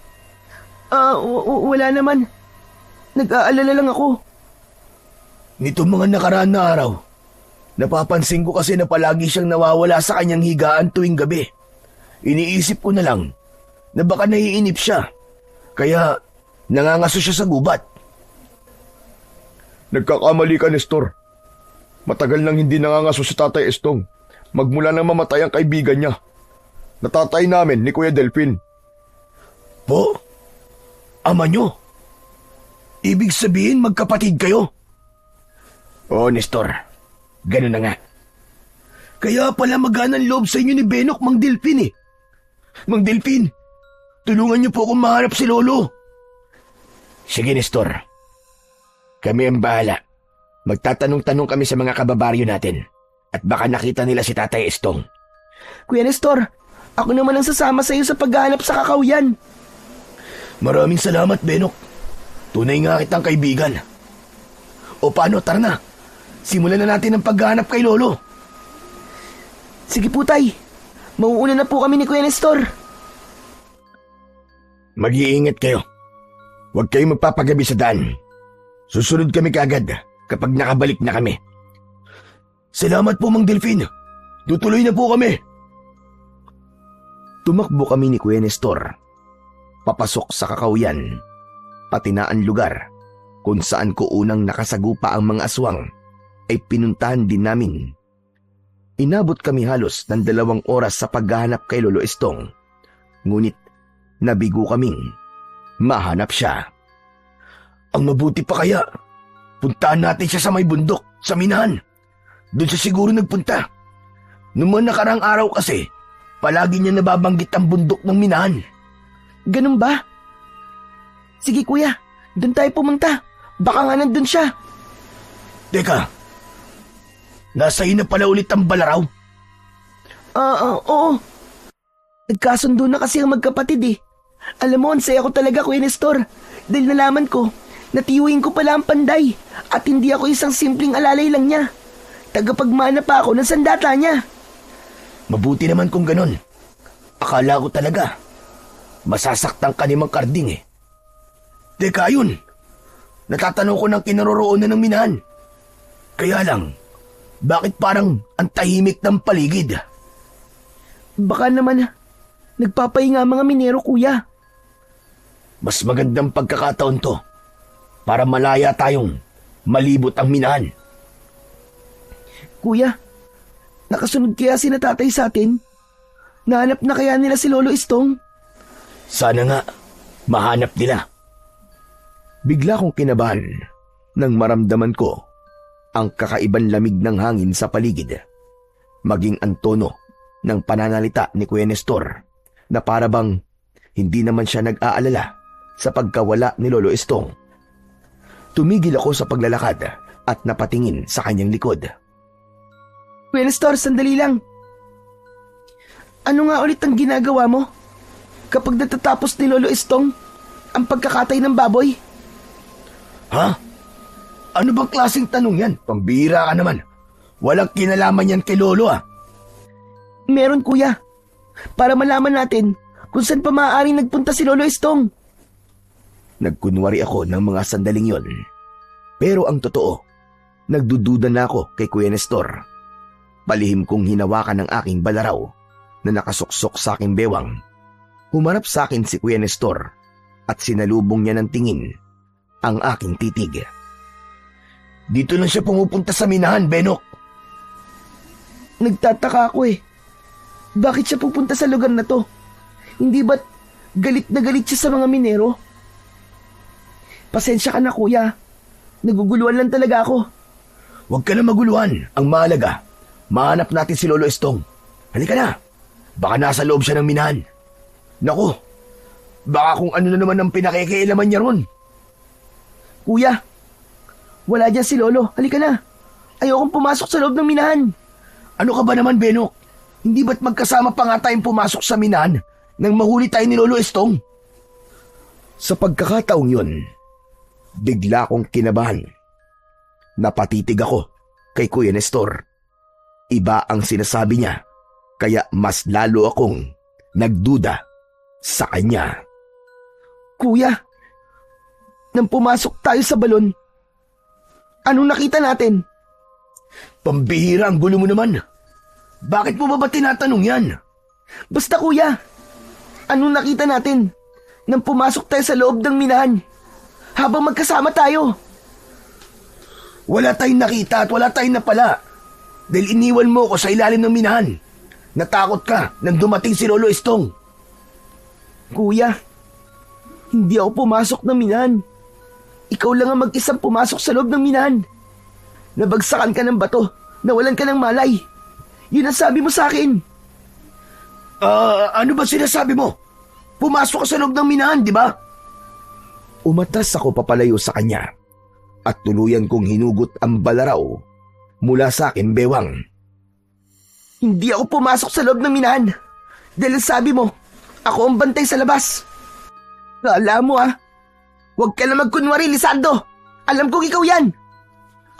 Wala naman. Nag-aalala lang ako. Nitong mga nakaraan na araw, napapansin ko kasi na palagi siyang nawawala sa kanyang higaan tuwing gabi. Iniisip ko na lang na baka naiinip siya, kaya nangangaso siya sa gubat. Nagkakamali ka, Nestor. Matagal nang hindi nangangaso si Tatay Estong. Magmula nang mamatay ang kaibigan niya. Natatay namin ni Kuya Delfin. Po? Ama niyo? Ibig sabihin magkapatid kayo? Oo, Nestor. Ganun na nga. Kaya pala maganang loob sa inyo ni Benok, Mang Delfin eh. Mang Delfin, tulungan niyo po akong mahanap si Lolo. Sige, Nestor. Kami ang bahala. Magtatanong-tanong kami sa mga kababaryo natin at baka nakita nila si Tatay Estong. Kuya Nestor, ako naman ang sasama sa iyo sa paghahanap sa kakawyan. Maraming salamat, Benok. Tunay nga kitang kaibigan. O paano, tara na. Simulan na natin ang paghahanap kay Lolo. Sige po, Tay. Mauuna na po kami ni Kuya Nestor. Mag-iingat kayo. Huwag kayong magpapagabi sa daan. Susunod kami kaagad kapag nakabalik na kami. Salamat po, Mang Delfin. Tutuloy na po kami. Tumakbo kami ni Kuya Nestor. Papasok sa kakawyan, pati na ang lugar kung saan ko unang nakasagupa ang mga aswang ay pinuntahan din namin. Inabot kami halos ng 2 oras sa paghahanap kay Lolo Estong. Ngunit nabigo kaming mahanap siya. Ang mabuti pa kaya, puntahan natin siya sa may bundok, sa minahan. Doon siya siguro nagpunta. Noong mga nakarang araw kasi, palagi niya nababanggit ang bundok ng minahan. Ganun ba? Sige kuya, doon tayo pumunta. Baka nga nandun siya. Teka, nasa na pala ulit ang balaraw? Oo. Nagkasundo na kasi ang magkapatid eh. Alam mo, ang saya ko talaga, Kuya Nestor. Dahil nalaman ko, natiyuhin ko pala ang panday at hindi ako isang simpleng alalay lang niya. Tagapagmana pa ako ng sandata niya. Mabuti naman kung ganon. Akala ko talaga, masasaktan ka ni Mang Karding eh. Teka, ayun. Natatanong ko ng kinaroroonan ng minahan. Kaya lang, bakit parang ang tahimik ng paligid? Baka naman, nagpapahinga mga minero, kuya. Mas magandang pagkakataon to para malaya tayong malibot ang minahan. Kuya, nakasunod kaya si natatay sa atin? Nahanap na kaya nila si Lolo Estong? Sana nga, mahanap nila. Bigla kong kinabahan nang maramdaman ko ang kakaibang lamig ng hangin sa paligid, maging ang tono ng pananalita ni Kuya Nestor na parabang hindi naman siya nag-aalala sa pagkawala ni Lolo Estong. Tumigil ako sa paglalakad at napatingin sa kanyang likod. Kuya Nestor, sandali lang. Ano nga ulit ang ginagawa mo kapag natatapos ni Lolo Estong ang pagkakatay ng baboy? Ha? Ano bang klaseng tanong yan? Pambira ka naman. Walang kinalaman yan kay Lolo ah. Meron kuya. Para malaman natin kung saan pa maaaring nagpunta si Lolo Estong. Nagkunwari ako ng mga sandaling yon. Pero ang totoo, nagdududa na ako kay Kuya Nestor. Palihim kong hinawakan ng aking balaraw na nakasuksok sa aking bewang. Humarap sa akin si Kuya Nestor at sinalubong niya ng tingin ang aking titig. Dito lang siya pumupunta sa minahan, Benok. Nagtataka ako eh. Bakit siya pupunta sa lugar na to? Hindi ba't galit na galit siya sa mga minero? Pasensya ka na kuya. Naguguluhan lang talaga ako. Huwag ka na maguluhan. Ang mahalaga, Mahanap natin si Lolo Estong. Halika na. Baka nasa loob siya ng minahan. Naku, baka kung ano na naman ang pinakikialaman niya ron. Kuya, wala dyan si Lolo. Halika na. Ayokong pumasok sa loob ng minahan. Ano ka ba naman, Benok? Hindi ba't magkasama pa nga tayong pumasok sa minahan nang mahuli tayo ni Lolo Estong? Sa pagkakataong yun, bigla kong kinabahan. Napatitig ako kay Kuya Nestor. Iba ang sinasabi niya, kaya mas lalo akong nagduda sa kanya. Kuya, nang pumasok tayo sa balon, anong nakita natin? Pambihira, ang gulo mo naman. Bakit mo ba tinatanong yan? Basta kuya, anong nakita natin nang pumasok tayo sa loob ng minahan habang magkasama tayo? Wala tayong nakita at wala tayong napala. Dahil iniwan mo ko sa ilalim ng minahan. Natakot ka nang dumating si Lolo Estong. Kuya, hindi ako pumasok ng minahan. Ikaw lang ang mag-isang pumasok sa loob ng minahan. Nabagsakan ka ng bato, nawalan ka ng malay. Yun ang sabi mo sa akin. Ano ba sinasabi mo? Pumasok ka sa loob ng minahan, di ba? Umatas ako papalayo sa kanya at tuluyan kong hinugot ang balaraw mula sa akin bewang. Hindi ako pumasok sa loob ng minahan. Dahil sabi mo, ako ang bantay sa labas. Alam mo huwag ka na magkunwari, Lisardo. Alam kong ikaw yan.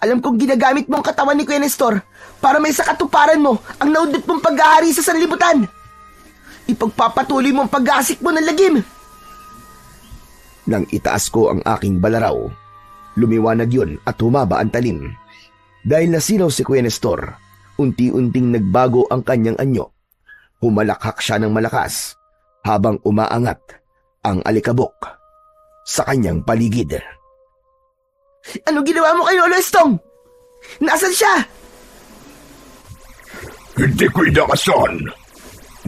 Alam kong ginagamit mo ang katawan ni Kuya Nestor para may sakatuparan mo ang naudot mong pag-aari sa sanlibutan. Ipagpapatuloy mo ang pag-aasik mo ng lagim. Nang itaas ko ang aking balaraw, lumiwanag yun at humaba ang talim. Dahil nasilaw si Kuya Nestor, unti-unting nagbago ang kanyang anyo. Humalakhak siya ng malakas habang umaangat ang alikabok sa kanyang paligid. Ano ginawa mo kay Lolo Estong? Nasaan siya? Hindi ko inakasahan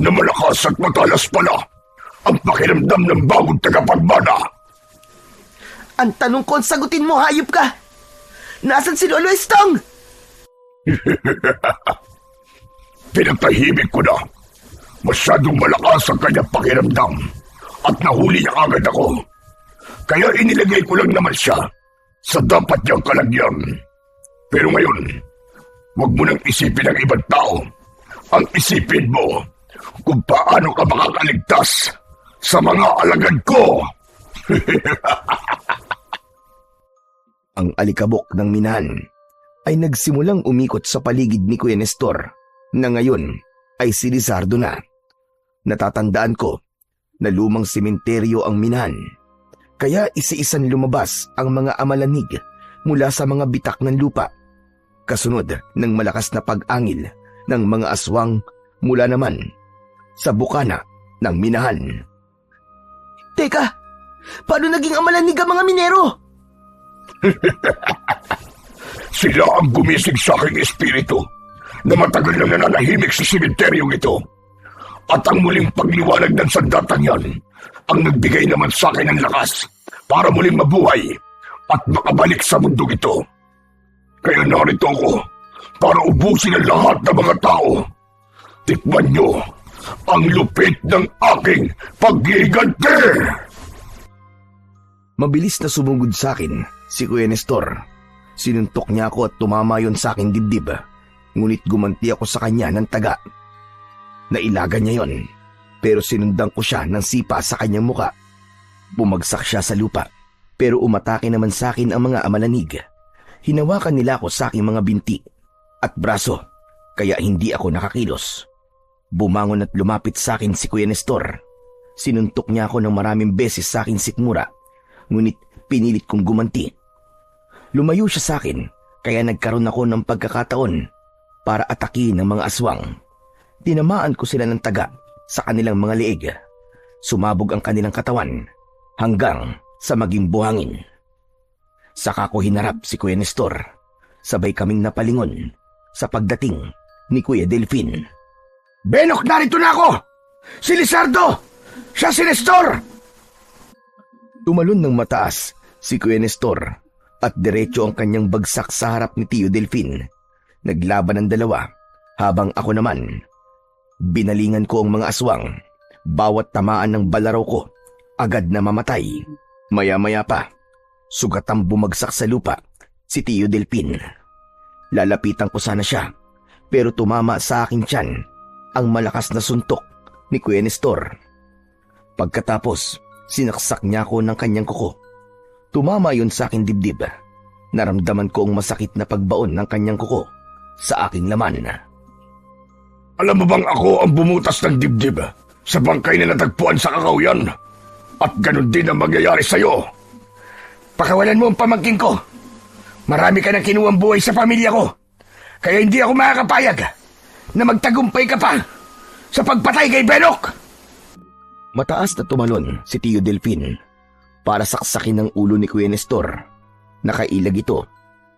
na malakas at matalas pala ang pakiramdam ng bagong tagapagmana. Ang tanong ko, sagutin mo, hayop ka. Nasaan si Lolo Estong? Pinatahimik ko na. Masyadong malakas ang kanyang pakiramdam at nahuli niya agad ako. Kaya inilagay ko lang naman siya sa dapat niyang kalagyan. Pero ngayon, huwag mo nang isipin ang ibang tao. Ang isipin mo kung paano ka makakaligtas sa mga alagad ko. Ang alikabok ng minahan ay nagsimulang umikot sa paligid ni Kuya Nestor na ngayon ay si Lizardo na. Natatandaan ko na lumang sementeryo ang minahan. Kaya isa-isang lumabas ang mga amalanig mula sa mga bitak ng lupa. Kasunod ng malakas na pag-angil ng mga aswang mula naman sa bukana ng minahan. Teka, paano naging amalanig ang mga minero? Sila ang gumising sa aking espiritu na matagal na nananahimik sa simenteryong ito. At ang muling pagliwanag ng sandatang yan ang nagbigay naman sa akin ng lakas para muling mabuhay at makabalik sa mundong ito. Kaya narito ako para ubusin ang lahat ng mga tao. Tikman nyo ang lupit ng aking paggiganti! Mabilis na sumugod sa akin si Kuya Nestor. Sinuntok niya ako at tumama yon sa aking dibdib. Ngunit gumanti ako sa kanya ng taga. Nailagan niya yon, pero sinundan ko siya ng sipa sa kanyang muka. Bumagsak siya sa lupa, pero umatake naman sa akin ang mga amalanig. Hinawakan nila ako sa aking mga binti at braso, kaya hindi ako nakakilos. Bumangon at lumapit sa akin si Kuya Nestor. Sinuntok niya ako ng maraming beses sa aking sikmura, ngunit pinilit kong gumanti. Lumayo siya sa akin, kaya nagkaroon ako ng pagkakataon para atakin ng mga aswang. Tinamaan ko sila ng taga sa kanilang mga leeg. Sumabog ang kanilang katawan hanggang sa maging buhangin. Saka ko hinarap si Kuya Nestor. Sabay kaming napalingon sa pagdating ni Kuya Delfin. Benok, narito na ako! Si Lizardo! Siya si Nestor! Tumalon ng mataas si Kuya Nestor at diretso ang kanyang bagsak sa harap ni Tio Delfin. Naglaban ang dalawa Habang ako naman, binalingan ko ang mga aswang. Bawat tamaan ng balaraw ko, agad na mamatay. Maya-maya pa, sugatang bumagsak sa lupa si Tio Delpin. Lalapitan ko sana siya, pero tumama sa aking tiyan ang malakas na suntok ni Kuya Nestor. Pagkatapos, sinaksak niya ako ng kanyang kuko. Tumama yun sa aking dibdib. Naramdaman ko ang masakit na pagbaon ng kanyang kuko sa aking laman. Alam mo bang ako ang bumutas ng dibdib sa bangkay na natagpuan sa kakauyan? At ganun din ang mangyayari sa'yo. Pakawalan mo ang pamangkin ko. Marami ka nang kinuwang buhay sa pamilya ko. Kaya hindi ako makakapayag na magtagumpay ka pa sa pagpatay kay Benok. Mataas na tumalon si Tio Delpin para saksakin ang ulo ni Kuya Nestor. Nakailag ito,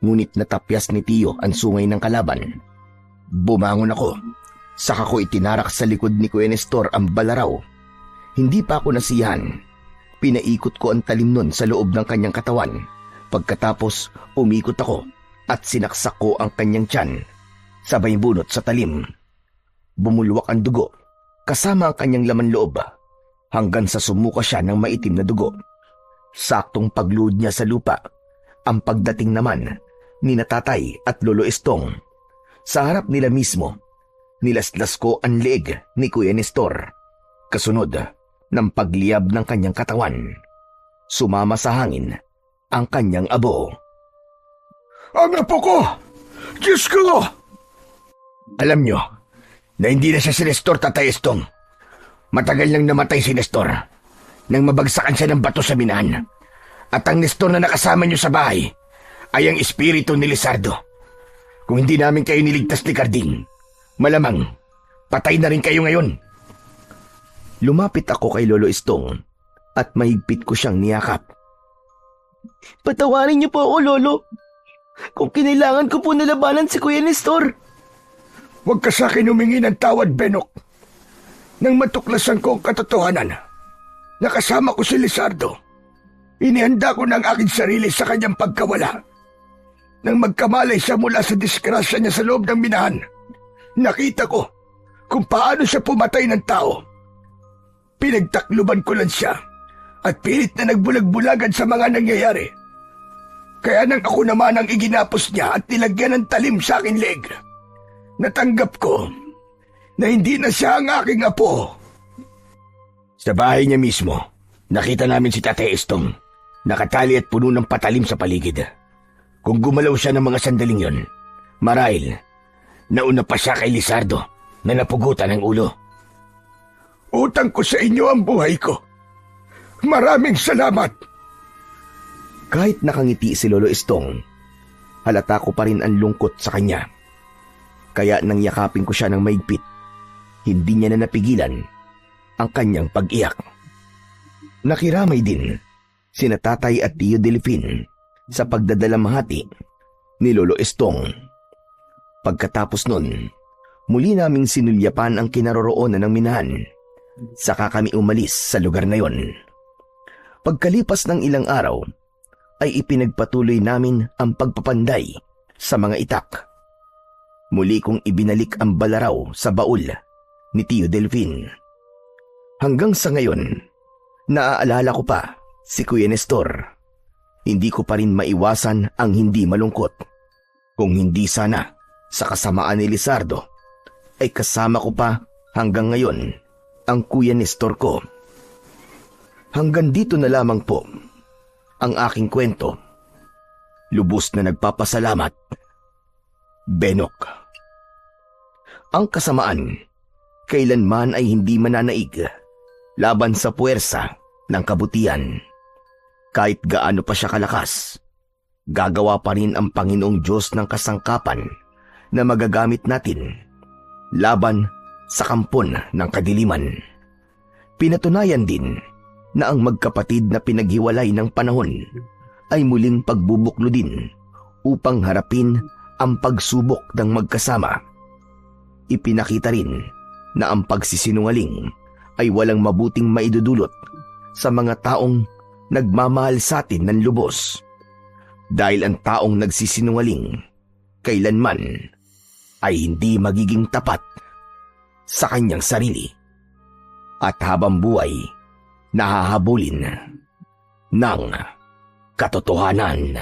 ngunit natapyas ni Tio ang sungay ng kalaban. Bumangon ako, saka ko itinarak sa likod ni Kuya Nestor ang balaraw. Hindi pa ako nasiyahan. Pinaikot ko ang talim nun sa loob ng kanyang katawan. Pagkatapos, umikot ako at sinaksak ko ang kanyang tiyan. Sabay bunot sa talim. Bumulwak ang dugo, kasama ang kanyang laman loob, hanggang sa sumuka siya ng maitim na dugo. Saktong pagluhod niya sa lupa, ang pagdating naman ni Tatay at Lolo Estong. Sa harap nila mismo, nilaslas ko ang leeg ni Kuya Nestor. Kasunod ng pagliyab ng kanyang katawan, sumama sa hangin ang kanyang abo. Ang apo ko! Diyos ko! Alam nyo na hindi na siya si Nestor, Tatay Estong. Matagal nang namatay si Nestor nang mabagsakan siya ng bato sa minahan. At ang Nestor na nakasama nyo sa bahay ay ang espiritu ni Lizardo. Kung hindi namin kayo niligtas ni Carding, malamang patay na rin kayo ngayon. Lumapit ako kay Lolo Estong at mahigpit ko siyang niyakap. Patawarin niyo po ako, Lolo. Kung kinailangan ko po nalabanan si Kuya Nestor. Huwag ka sa akin humingi ng tawad, Benok. Nang matuklasan ko ang katotohanan, nakasama ko si Lizardo. Inihanda ko ng aking sarili sa kanyang pagkawala. Nang magkamalay siya mula sa disgrasya niya sa loob ng minahan, nakita ko kung paano siya pumatay ng tao. Pinagtakluban ko lang siya at pilit na nagbulag-bulagan sa mga nangyayari. Kaya nang ako naman ang iginapos niya at nilagyan ng talim sa aking leg, natanggap ko na hindi na siya ang aking apo. Sa bahay niya mismo, nakita namin si Tatay Estong, nakatali at puno ng patalim sa paligid. Kung gumalaw siya ng mga sandaling yon, marahil, nauna pa siya kay Lizardo na napugutan ng ulo. Utang ko sa inyo ang buhay ko. Maraming salamat. Kahit nakangiti si Lolo Estong, halata ko pa rin ang lungkot sa kanya. Kaya nang yakapin ko siya ng maigpit, hindi niya na napigilan ang kanyang pag-iyak. Nakiramay din sina Tatay at Tio Delpin sa pagdadalamhati ni Lolo Estong. Pagkatapos nun, muli naming sinulyapan ang kinaroroonan ng minahan. Saka kami umalis sa lugar na yon. Pagkalipas ng ilang araw, ay ipinagpatuloy namin ang pagpapanday sa mga itak. Muli kong ibinalik ang balaraw sa baul ni Tio Delpin. Hanggang sa ngayon, naaalala ko pa si Kuya Nestor. Hindi ko pa rin maiwasan ang hindi malungkot. Kung hindi sana sa kasamaan ni Lizardo, ay kasama ko pa hanggang ngayon ang Kuya Nestor ko. Hanggang dito na lamang po ang aking kwento. Lubos na nagpapasalamat, Benok. Ang kasamaan, kailanman ay hindi mananaig laban sa puwersa ng kabutihan. Kahit gaano pa siya kalakas, gagawa pa rin ang Panginoong Diyos ng kasangkapan na magagamit natin laban sa kampon ng kadiliman. Pinatunayan din na ang magkapatid na pinaghiwalay ng panahon ay muling pagbubuklo din upang harapin ang pagsubok ng magkasama. Ipinakita rin na ang pagsisinungaling ay walang mabuting maidudulot sa mga taong nagmamahal sa atin ng lubos. Dahil ang taong nagsisinungaling kailanman ay hindi magiging tapat sa kanyang sarili at habang buhay nahahabulin ng katotohanan.